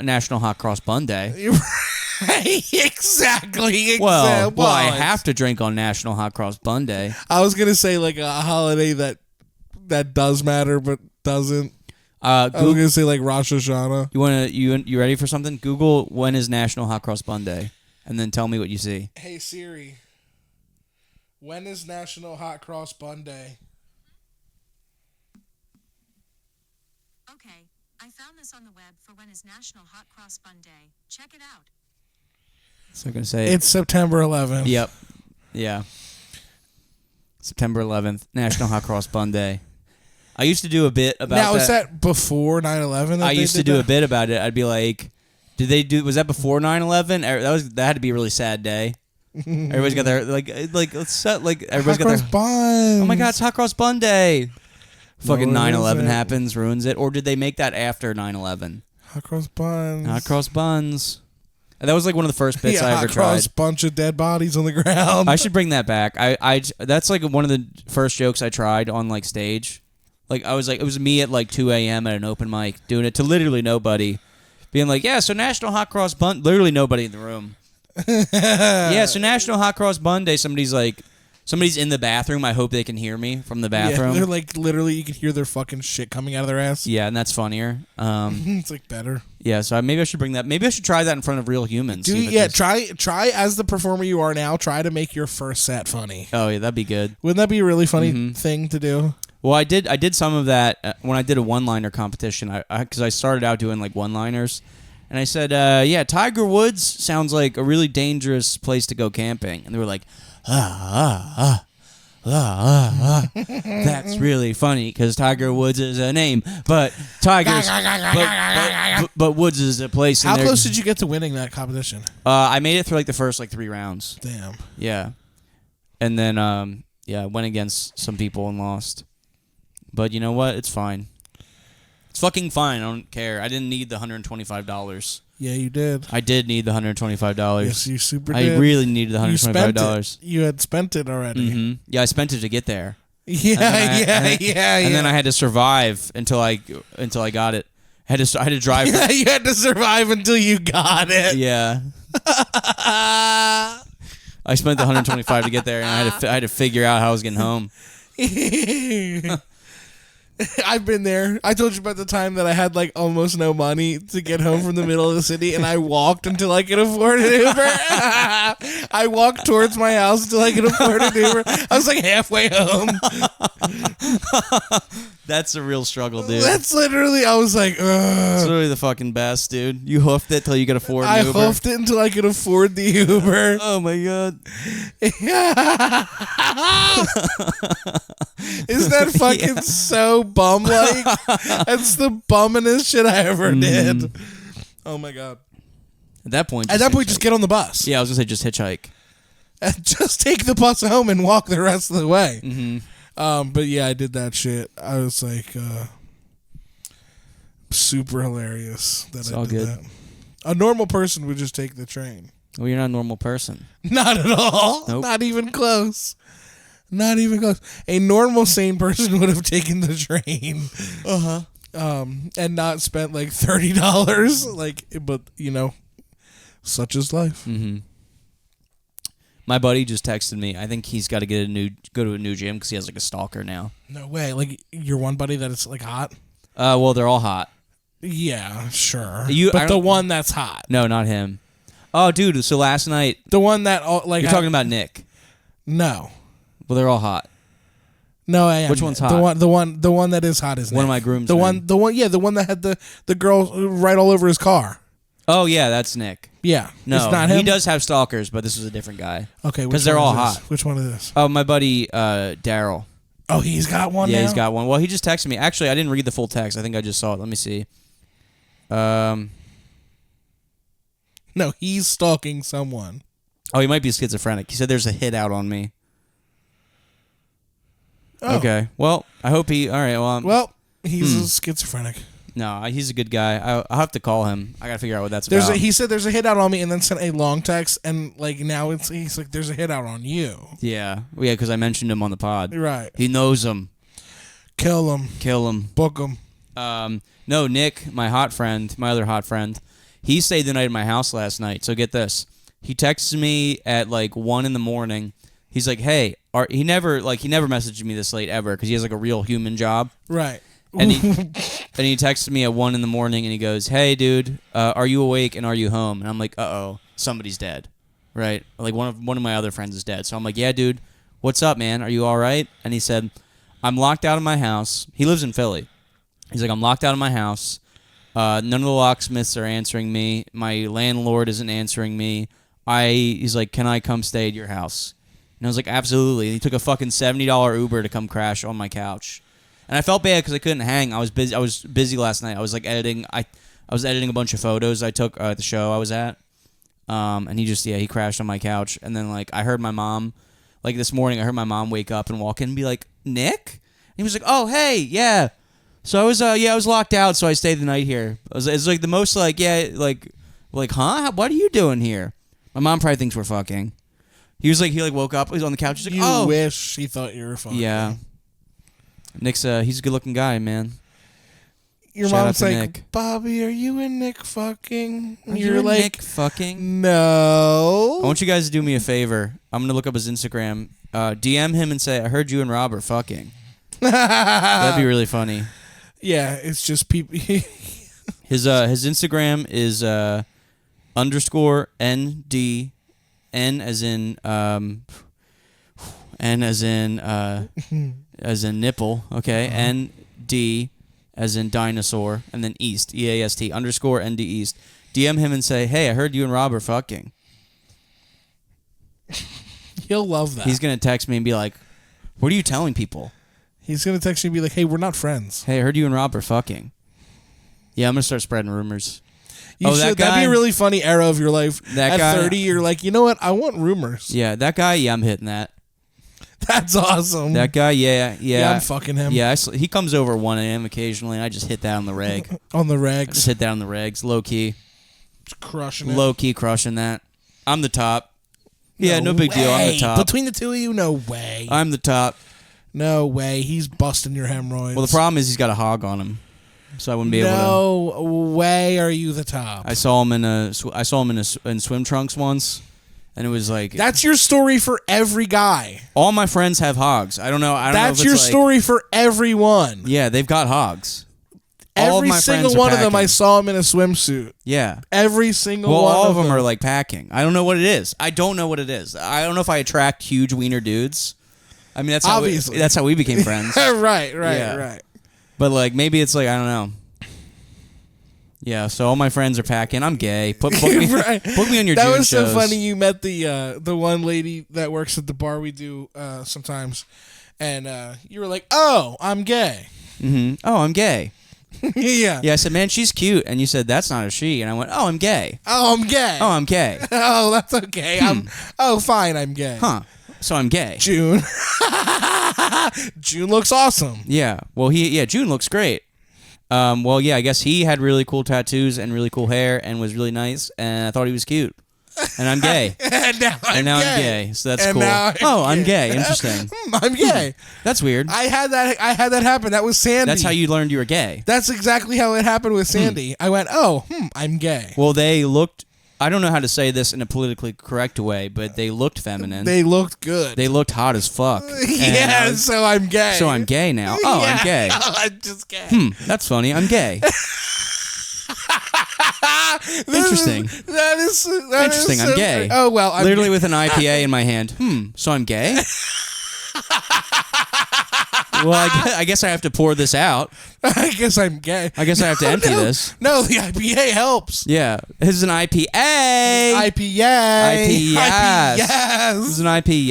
National Hot Cross Bun Day. Exactly. Well, I have to drink on National Hot Cross Bun Day. I was gonna say like a holiday that does matter but doesn't. I was gonna say like Rosh Hashanah. You ready for something? Google when is National Hot Cross Bun Day, and then tell me what you see. Hey Siri, when is National Hot Cross Bun Day? Okay. I found this on the web for when is National Hot Cross Bun Day. Check it out. So I'm going to say... It's September 11th. Yep. Yeah. September 11th, National Hot Cross Bun Day. I used to do a bit about that. Now, is that before 9/11? I used to do a bit about it. I'd be like, was that before 9/11? That had to be a really sad day. Everybody's got their, everybody's got their... Buns. Oh my God, it's Hot Cross Bun Day. Fucking 9/11 happens, ruins it. Or did they make that after 9/11? Hot Cross Buns. Hot Cross Buns. That was like one of the first bits I ever tried. Hot Cross, bunch of dead bodies on the ground. I should bring that back. That's like one of the first jokes I tried on like stage. Like I was like, it was me at like 2 a.m. at an open mic doing it to literally nobody, being like, yeah, so National Hot Cross Bun. Literally nobody in the room. Yeah, so National Hot Cross Bun Day. Somebody's in the bathroom. I hope they can hear me from the bathroom. Yeah, they're like literally, you can hear their fucking shit coming out of their ass. Yeah, and that's funnier. It's like better. Yeah, so maybe I should bring that. Maybe I should try that in front of real humans. Try as the performer you are now. Try to make your first set funny. Oh yeah, that'd be good. Wouldn't that be a really funny thing to do? Well, I did some of that when I did a one-liner competition. Because I started out doing like one-liners, and I said, "Yeah, Tiger Woods sounds like a really dangerous place to go camping." And they were like, That's really funny because Tiger Woods is a name, but but Woods is a place. How close did you get to winning that competition? I made it through like the first like 3 rounds. Damn. Yeah, and then I went against some people and lost. But you know what? It's fine. It's fucking fine. I don't care. I didn't need the $125. Yeah, you did. I did need the $125. Yes, you super did. I really needed the $125. You had spent it already. Mm-hmm. Yeah, I spent it to get there. Yeah. And then I had to survive until I got it. I had to drive. Yeah, you had to survive until you got it. Yeah. I spent the $125 to get there, and I had to figure out how I was getting home. I've been there. I told you about the time that I had like almost no money to get home from the middle of the city, and I walked until I could afford an Uber. I walked towards my house until I could afford an Uber. I was like halfway home. That's a real struggle, dude. That's literally, I was like, ugh. It's literally the fucking best, dude. You hoofed it till you could afford an Uber. I hoofed it until I could afford the Uber. Oh my god. Isn't that fucking so bum-like? That's the bummingest shit I ever did. Oh my god. At that point, just get on the bus. Yeah, I was gonna say just hitchhike. And just take the bus home and walk the rest of the way. Mm-hmm. But yeah, I did that shit. I was like, super hilarious that It's I all did good. that. A normal person would just take the train. Well, you're not a normal person. Not at all. Nope. Not even close. Not even close. A normal sane person would have taken the train. And not spent like $30. Like, but you know, such is life. Mm-hmm. My buddy just texted me. I think he's got to go to a new gym because he has like a stalker now. No way. Like your one buddy that is like hot. Well, they're all hot. Yeah, sure. But the one that's hot. No, not him. Oh, dude. So last night, The one that like you're talking about Nick. No. Well, they're all hot. No, I am. Which one's hot? The one that is hot is One of Nick. my grooms. The one that had the girl right all over his car. Oh yeah, that's Nick. Yeah. No, it's not him. he does have stalkers, but this is a different guy. Okay, because they're all hot. Which one is this? Oh, my buddy Daryl. Oh, he's got one. Yeah, now? he's got one. Well, he just texted me. Actually, I didn't read the full text. I think I just saw it. Let me see. No, he's stalking someone. Oh, he might be schizophrenic. He said there's a hit out on me. Oh. Okay. Well, I hope he. All right. Well, he's a schizophrenic. No, he's a good guy. I'll have to call him. I gotta figure out what that's about. He said there's a hit out on me, and then sent a long text, and like now he's like there's a hit out on you. Yeah, because I mentioned him on the pod. Right. He knows him. Kill him. Book him. No, Nick, my other hot friend, he stayed the night at my house last night. So get this. He texted me at like 1 a.m. He's like, "Hey," he never messaged me this late ever because he has like a real human job. Right. And he texted me at 1 a.m. and he goes, "Hey, dude, are you awake and are you home?" And I'm like, "Uh-oh, somebody's dead." Right? Like one of my other friends is dead. So I'm like, "Yeah, dude, what's up, man? Are you all right?" And he said, "I'm locked out of my house." He lives in Philly. He's like, "I'm locked out of my house. None of the locksmiths are answering me. My landlord isn't answering me. He's like, "Can I come stay at your house?" And I was like, "Absolutely." And he took a fucking $70 Uber to come crash on my couch. And I felt bad because I couldn't hang. I was busy last night. I was like editing. I was editing a bunch of photos I took at the show I was at. And he crashed on my couch. And then like I heard my mom, like this morning, I heard my mom wake up and walk in and be like, "Nick?" And he was like, "Oh, hey, yeah." So I was locked out, so I stayed the night here. It's like the most like, yeah, like, huh? What are you doing here? My mom probably thinks we're fucking. He woke up, he was on the couch, he's like, "Oh." You wish he thought you were fucking. Yeah. Nick's he's a good looking guy, man. Your Shout out mom's to like, Nick. "Bobby, are you and Nick fucking?" And You're you're like, Nick fucking? "No." I want you guys to do me a favor. I'm gonna look up his Instagram. DM him and say, "I heard you and Rob are fucking." That'd be really funny. Yeah, it's just people. His Instagram is _ND, N as in N as in nipple, okay, ND as in dinosaur, and then East, EAST, _ ND East. DM him and say, hey, I heard you and Rob are fucking. He'll love that. He's going to text me and be like, what are you telling people? He's going to text you and be like, hey, we're not friends. Hey, I heard you and Rob are fucking. Yeah, I'm going to start spreading rumors. You should. That guy, that'd be a really funny era of your life. That At guy, 30, you're like, you know what? I want rumors. Yeah, that guy, yeah, I'm hitting that. That's awesome. That guy, yeah. I'm fucking him. Yeah, he comes over at 1 a.m. occasionally, and I just hit that on the reg. On the I regs. just hit that on the regs, low-key. Just crushing it. Low-key crushing that. I'm the top. Yeah, no big deal. I'm the top. Between the two of you, no way. I'm the top. No way. He's busting your hemorrhoids. Well, the problem is he's got a hog on him, so I wouldn't be able to. No way are you the top. I saw him in swim trunks once, and it was like That's your story for every guy. all my friends have hogs. I don't know. That's your story for everyone. Yeah, they've got hogs. All of Every my single friends are one of them, I packing. saw him in a swimsuit. Yeah. Every single Well, one all of of them are like packing. I don't know what it is. I don't know if I attract huge wiener dudes. I mean, Obviously. that's how we became friends. right. Yeah. But like maybe it's like I don't know. Yeah, so all my friends are packing. I'm gay. Book me, Right. book me on your That June was shows. so funny. You met the one lady that works at the bar we do sometimes, and you were like, "Oh, I'm gay." Mm-hmm. Oh, I'm gay. Yeah. Yeah, I said, man, she's cute, and you said that's not a she, and I went, oh, I'm gay. Oh, I'm gay. Oh, I'm gay. Oh, that's okay. Fine, I'm gay. Huh? So I'm gay. June. June looks awesome. Yeah. Well, June looks great. Well, yeah, I guess he had really cool tattoos and really cool hair and was really nice, and I thought he was cute. And I'm gay. And now I'm gay. So that's And cool. now I'm gay. Interesting. I'm gay. That's weird. I had that happen. That was Sandy. That's how you learned you were gay. That's exactly how it happened with Sandy. I went, I'm gay. Well, they looked. I don't know how to say this in a politically correct way, but they looked feminine. They looked good. They looked hot as fuck. Yeah, so I'm gay. So I'm gay now. Oh, Yeah. I'm gay. I'm just gay. That's funny. I'm gay. Interesting. That is Interesting. I'm gay. Oh well, I'm literally gay. with an IPA in my hand. So I'm gay. Well, I guess I have to pour this out. I guess I'm gay. I guess I have to empty this. No, the IPA helps. Yeah, this is an IPA. IPA. IPA. Yes. This is an IPA.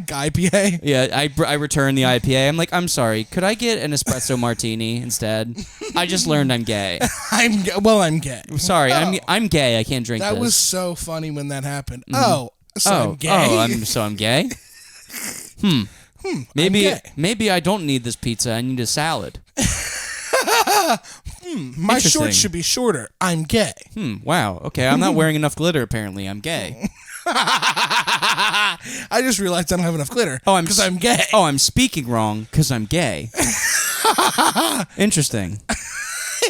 IPA. Yeah, I returned the IPA. I'm like, I'm sorry. Could I get an espresso martini instead? I just learned I'm gay. I'm gay. Sorry, I'm gay. I can't drink That this. was so funny when that happened. Mm-hmm. I'm gay. I'm gay. Maybe I'm gay. maybe I don't need this pizza. I need a salad. My Interesting. shorts should be shorter. I'm gay. Wow. Okay, I'm not wearing enough glitter. Apparently, I'm gay. I just realized I don't have enough glitter. Oh, because I'm gay. Oh, I'm speaking wrong because I'm gay. Interesting.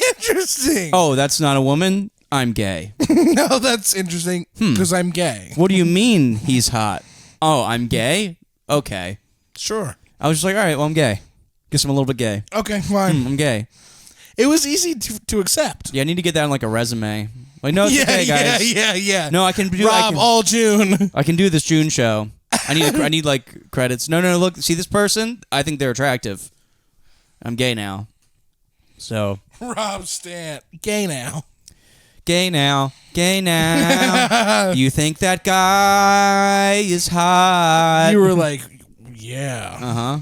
Interesting. Oh, that's not a woman. I'm gay. No, that's interesting because I'm gay. What do you mean he's hot? Oh, I'm gay? Okay. Sure. I was just like, all right, well, I'm gay. Guess I'm a little bit gay. Okay, fine. I'm gay. It was easy to accept. Yeah, I need to get that on like a resume. Like, no, it's okay, guys. Yeah. No, I can do. Rob, all June. I can do this June show. I need like credits. No. Look, see this person? I think they're attractive. I'm gay now. So. Rob Stant, gay now. Gay now. You think that guy is hot? You were like, yeah. Uh-huh.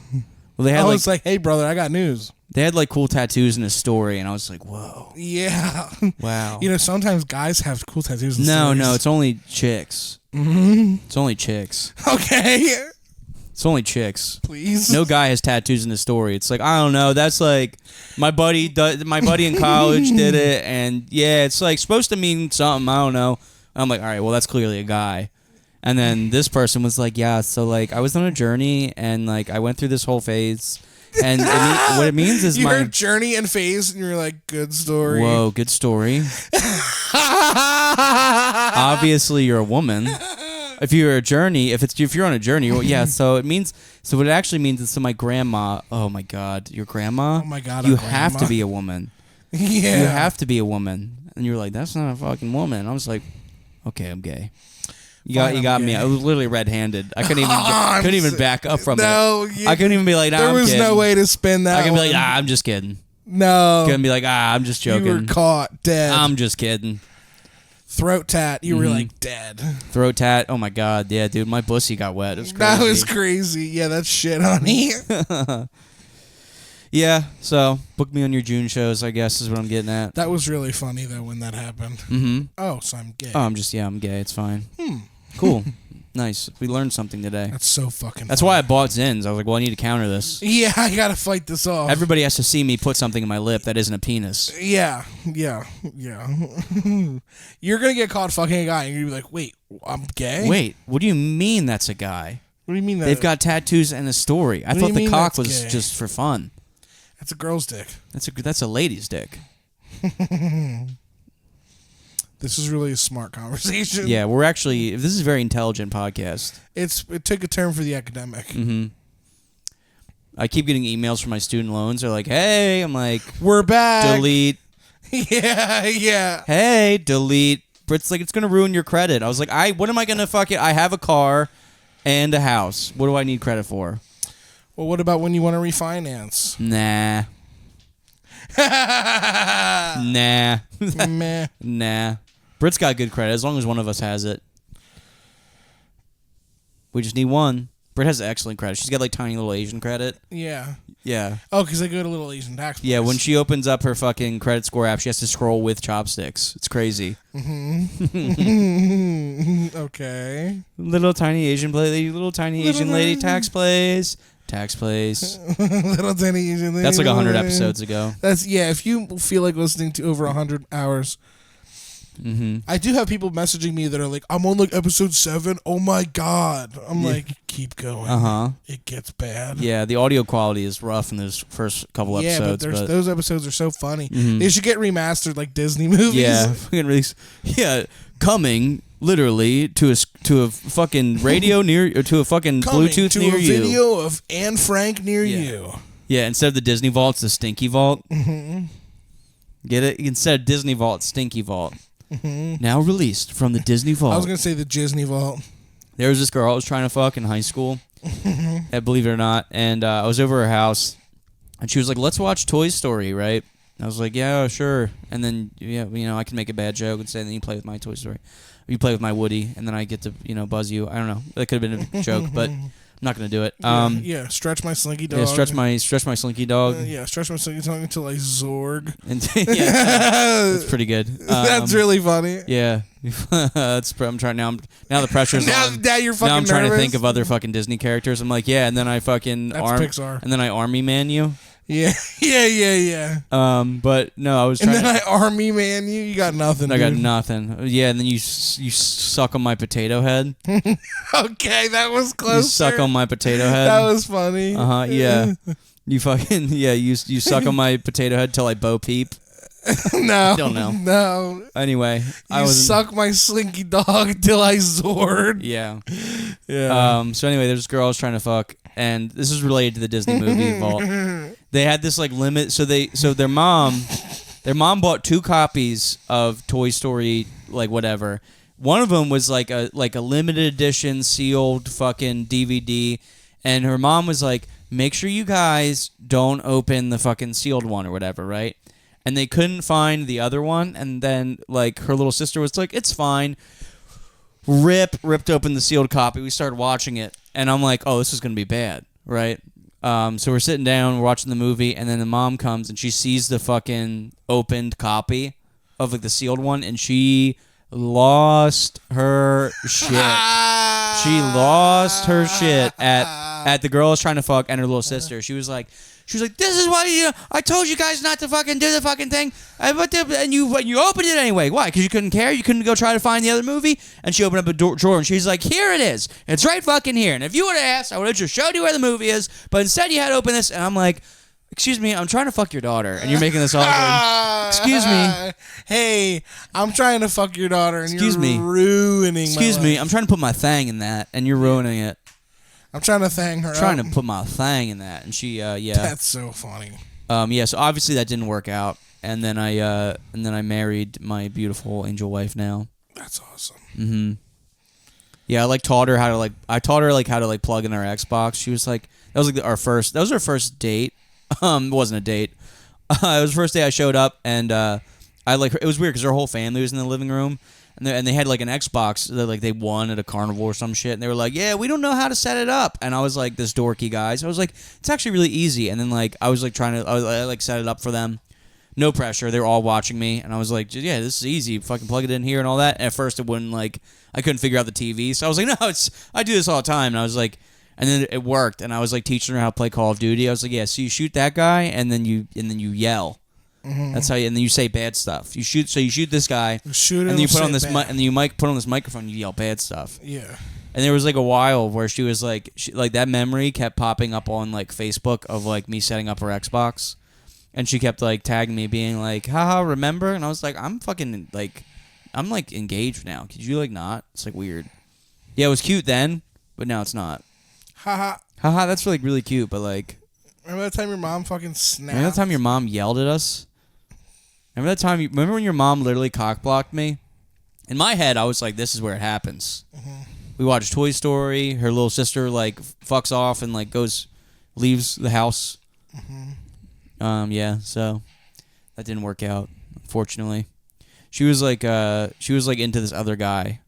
Well, they had I was like, hey, brother, I got news. They had like cool tattoos in his story, and I was like, whoa. Yeah. Wow. You know, sometimes guys have cool tattoos. No, stories. it's only chicks. Mm-hmm. It's only chicks. Okay. It's only chicks. Please. No guy has tattoos in the story. It's like, I don't know. That's like my buddy in college did it, and yeah, it's like supposed to mean something. I don't know. I'm like, all right, well, that's clearly a guy. And then this person was like, yeah, so like I was on a journey, and like I went through this whole phase, and what it means is you my heard journey and phase, and you're like, good story. Whoa, good story. Obviously, you're a woman. If you're a journey, if you're on a journey, well, yeah. So it means. So what it actually means is, so my grandma. Oh my God, your grandma. Oh my God, you our have grandma. to be a woman. Yeah. You have to be a woman, and you're like, that's not a fucking woman. I was like, okay, I'm gay. You got me. I was literally red-handed. I couldn't even back up from it. I couldn't even be like, nah, there I'm was kidding. no way to spin that. I can one. be like, I'm just kidding. No. Couldn't be like, I'm just joking. You were caught dead. I'm just kidding. Throat tat. You were like dead. Throat tat. Oh my god. Yeah, dude. My pussy got wet. It was crazy. That was crazy. Yeah, that's shit, honey. Yeah. So book me on your June shows, I guess, is what I'm getting at. That was really funny though when that happened. Mm-hmm. Oh, so I'm gay. Oh, I'm gay. It's fine. Cool. Nice. We learned something today. That's so fucking That's funny. why I bought Zins. I was like, well, I need to counter this. Yeah, I gotta fight this off. Everybody has to see me put something in my lip that isn't a penis. Yeah. You're gonna get caught fucking a guy and you're gonna be like, wait, I'm gay? Wait, what do you mean that's a guy? What do you mean that? They've got tattoos and a story. I What do thought you the mean cock that's was gay? just for fun. That's a girl's dick. That's a lady's dick. This is really a smart conversation. Yeah, this is a very intelligent podcast. It took a turn for the academic. Mm-hmm. I keep getting emails from my student loans. They're like, hey, I'm like, we're back. Delete. Yeah. Hey, delete. But it's like, it's going to ruin your credit. I was like, what am I going to I have a car and a house. What do I need credit for? Well, what about when you want to refinance? Nah. Nah. Meh. Nah. Britt's got good credit as long as one of us has it. We just need one. Britt has excellent credit. She's got like tiny little Asian credit. Yeah. Yeah. Oh, because I go to little Asian tax place. Yeah, when she opens up her fucking credit score app, she has to scroll with chopsticks. It's crazy. Mm-hmm. Okay. Little tiny Asian lady tax place. Tax place. Little tiny Asian lady. That's like 100 episodes ago. If you feel like listening to over 100 hours. Mm-hmm. I do have people messaging me that are like, I'm on like episode 7. Oh my god. I'm like, keep going. It gets bad. Yeah, the audio quality is rough in those first couple episodes. But those episodes are so funny. They should get remastered like Disney movies. Yeah, fucking release. Yeah, coming literally to a fucking radio near or to a fucking Bluetooth near you. To a video of Anne Frank near you. Yeah, instead of the Disney Vault, it's the Stinky Vault. Mm-hmm. Get it? Instead of Disney Vault, Stinky Vault. Mm-hmm. Now released from the Disney Vault. I was gonna say the Disney Vault. There was this girl I was trying to fuck in high school, believe it or not, and I was over her house, and she was like, "Let's watch Toy Story," right? I was like, "Yeah, sure." And then I can make a bad joke and say, "Then you play with my Toy Story, or you play with my Woody," and then I get to buzz you. I don't know. That could have been a joke, but I'm not gonna do it. Stretch my slinky dog. Yeah, stretch my slinky dog. Stretch my slinky dog until I zorg. And that's pretty good. That's really funny. Yeah, I'm trying now. Now the pressure's on. Now you're fucking. Now I'm trying nervous. to think of other fucking Disney characters. I'm like, yeah, and then I fucking That's Pixar. And then I army man you. Yeah. But no, I was trying. And then I army man you. You got nothing. I got nothing. Yeah, and then you suck on my potato head. Okay, that was close. You suck on my potato head. That was funny. Yeah. You fucking you suck on my potato head till I bo peep. No. I don't know. No. Anyway, you suck my slinky dog till I zord. Yeah. Yeah. So anyway, there's this girl I was trying to fuck, and this is related to the Disney movie Vault. They had this like limit, so their mom bought 2 copies of Toy Story, like whatever. One of them was like a limited edition sealed fucking DVD, and her mom was like, "Make sure you guys don't open the fucking sealed one or whatever, right?" And they couldn't find the other one, and then like her little sister was like, "It's fine." Ripped open the sealed copy. We started watching it, and I'm like, "Oh, this is gonna be bad, right?" So we're sitting down, we're watching the movie, and then the mom comes and she sees the fucking opened copy of like the sealed one, and she lost her shit. She lost her shit at the girl I was trying to fuck and her little sister. She was like, "This is why I told you guys not to fucking do the fucking thing, and you opened it anyway. Why? Because you couldn't care? You couldn't go try to find the other movie?" And she opened up a drawer, and she's like, "Here it is. It's right fucking here. And if you would have asked, I would have just showed you where the movie is. But instead, you had to open this." And I'm like, "Excuse me, I'm trying to fuck your daughter, and you're making this awkward. Excuse me. Hey, I'm trying to fuck your daughter, and Excuse you're me. ruining Excuse my me, life. I'm trying to put my thing in that, and you're ruining it. I'm trying to thang her Trying up. to put my thing in that." And she, yeah. That's so funny. So obviously that didn't work out, and then I married my beautiful angel wife now. That's awesome. Mm-hmm. Yeah, I like taught her how to plug in our Xbox. She was like, that was like our first date. It wasn't a date. It was the first day I showed up, and I like it was weird because her whole family was in the living room, and they had like an Xbox that like they won at a carnival or some shit, and they were like, yeah, we don't know how to set it up, and I was like, this dorky guy. So I was like, it's actually really easy, and then like I was like I like set it up for them. No pressure. They were all watching me, and I was like, yeah, this is easy. Fucking plug it in here and all that. And at first, it wouldn't like I couldn't figure out the TV, so I was like, no, I do this all the time. And I was like, and then it worked, and I was like teaching her how to play Call of Duty. I was like, yeah, so you shoot that guy, and then you yell. Mm-hmm. That's how and then you say bad stuff. You shoot this guy, and then you put on this and then you put on this microphone. And you yell bad stuff. Yeah. And there was like a while where she was like, that memory kept popping up on like Facebook of like me setting up her Xbox. And she kept like tagging me, being like, haha, remember? And I was like, I'm fucking like, I'm like engaged now. Could you like not? It's like weird. Yeah, it was cute then, but now it's not. Haha. Haha, that's like really cute, but like. Remember that time your mom fucking snapped? Remember that time your mom yelled at us? Remember when your mom literally cock-blocked me? In my head, I was like, this is where it happens. Mm-hmm. We watched Toy Story. Her little sister like fucks off and like leaves the house. Mm-hmm. Yeah, so that didn't work out, unfortunately. She was like into this other guy,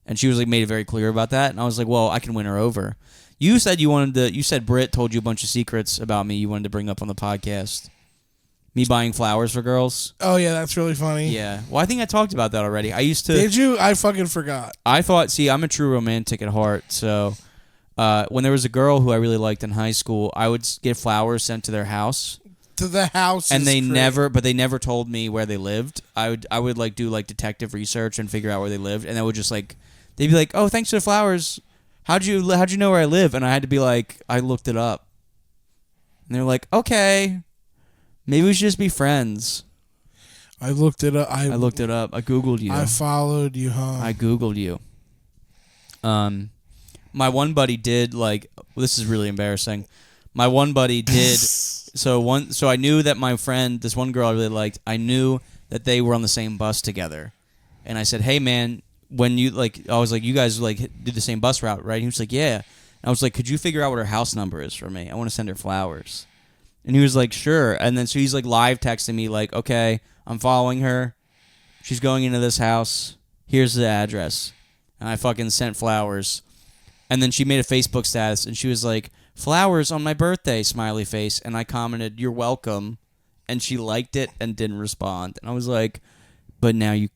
and she was like made it very clear about that. And I was like, well, I can win her over. You said you said Britt told you a bunch of secrets about me you wanted to bring up on the podcast. Me buying flowers for girls. Oh yeah, that's really funny. Yeah, well, I think I talked about that already. I used to. Did you? I fucking forgot. I thought. See, I'm a true romantic at heart, so. When there was a girl who I really liked in high school, I would get flowers sent to their house. To the house, and they never told me where they lived. I would like do like detective research and figure out where they lived, and I would just like they'd be like, "Oh, thanks for the flowers. How'd you know where I live?" And I had to be like, "I looked it up." And they're like, "Okay, maybe we should just be friends." I looked it up. I looked it up. I googled you. I followed you home. I googled you. My one buddy did like this is really embarrassing. My one buddy did. So I knew that my friend, this one girl I really liked, I knew that they were on the same bus together, and I said, "Hey man, when you like," I was like, "You guys like did the same bus route, right?" And he was like, "Yeah." And I was like, "Could you figure out what her house number is for me? I want to send her flowers." And he was like, "Sure." And then so he's like live texting me like, "Okay, I'm following her. She's going into this house. Here's the address." And I fucking sent flowers, and then she made a Facebook status, and she was like, "Flowers on my birthday," smiley face, and I commented, "You're welcome," and she liked it and didn't respond, and I was like, "But now you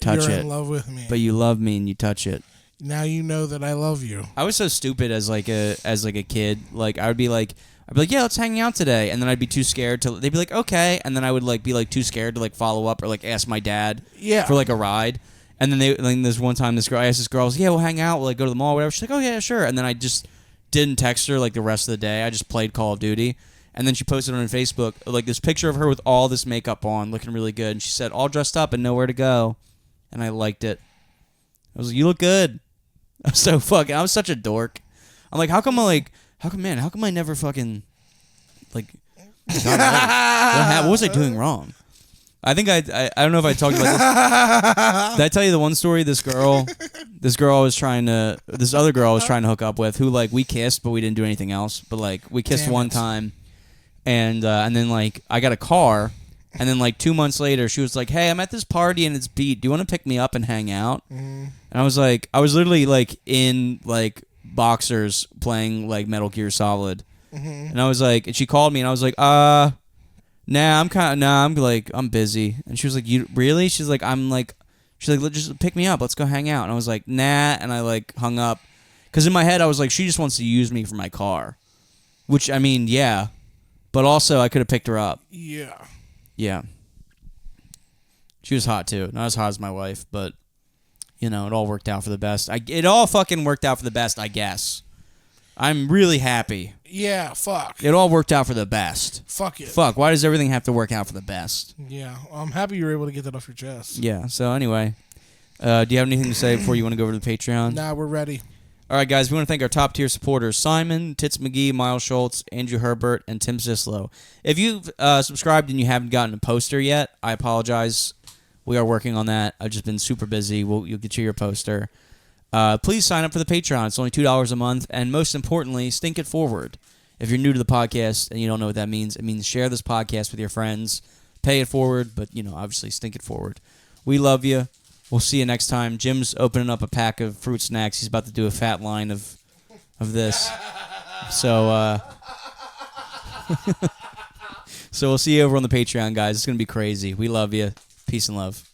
touch it. You're in love with me. But you love me and you touch it. Now you know that I love you." I was so stupid as like a kid. Like I'd be like, "Yeah, let's hang out today," and then I'd be too scared to. They'd be like, "Okay," and then I would like be like too scared to like follow up or like ask my dad for like a ride. And then there's one time I asked this girl, I was like, "Yeah, we'll hang out, we'll like go to the mall, or whatever." She's like, "Oh yeah, sure," and then I just didn't text her like the rest of the day. I just played Call of Duty. And then she posted on her Facebook like this picture of her with all this makeup on, looking really good. And she said, "All dressed up and nowhere to go." And I liked it. I was like, "You look good." I was such a dork. I'm like, how come I never fucking like what was I doing wrong? I think I don't know if I talked about this. Did I tell you the one story? This other girl I was trying to hook up with, who like we kissed, but we didn't do anything else. But like we kissed one time, and then like I got a car, and then like 2 months later, she was like, "Hey, I'm at this party and it's beat. Do you want to pick me up and hang out?" Mm. And I was literally like in like boxers playing like Metal Gear Solid, and I was like, and she called me, and I was like, I'm busy. And she was like, "You really?" She's like, "Just pick me up. Let's go hang out." And I was like, "Nah." And I like hung up. Because in my head, I was like, she just wants to use me for my car. Which, I mean, yeah. But also, I could have picked her up. Yeah. Yeah. She was hot, too. Not as hot as my wife, but, you know, it all worked out for the best. It all fucking worked out for the best, I guess. I'm really happy. Yeah, fuck. It all worked out for the best. Fuck it. Fuck, why does everything have to work out for the best? Yeah, I'm happy you were able to get that off your chest. Yeah, so anyway, do you have anything to say before you want to go over to the Patreon? Nah, we're ready. All right, guys, we want to thank our top-tier supporters, Simon, Tits McGee, Miles Schultz, Andrew Herbert, and Tim Zislow. If you've subscribed and you haven't gotten a poster yet, I apologize. We are working on that. I've just been super busy. You'll get you your poster. please sign up for the Patreon. It's only $2 a month. And most importantly, stink it forward. If you're new to the podcast and you don't know what that means, it means share this podcast with your friends. Pay it forward, but, obviously stink it forward. We love you. We'll see you next time. Jim's opening up a pack of fruit snacks. He's about to do a fat line of this. So, so we'll see you over on the Patreon, guys. It's going to be crazy. We love you. Peace and love.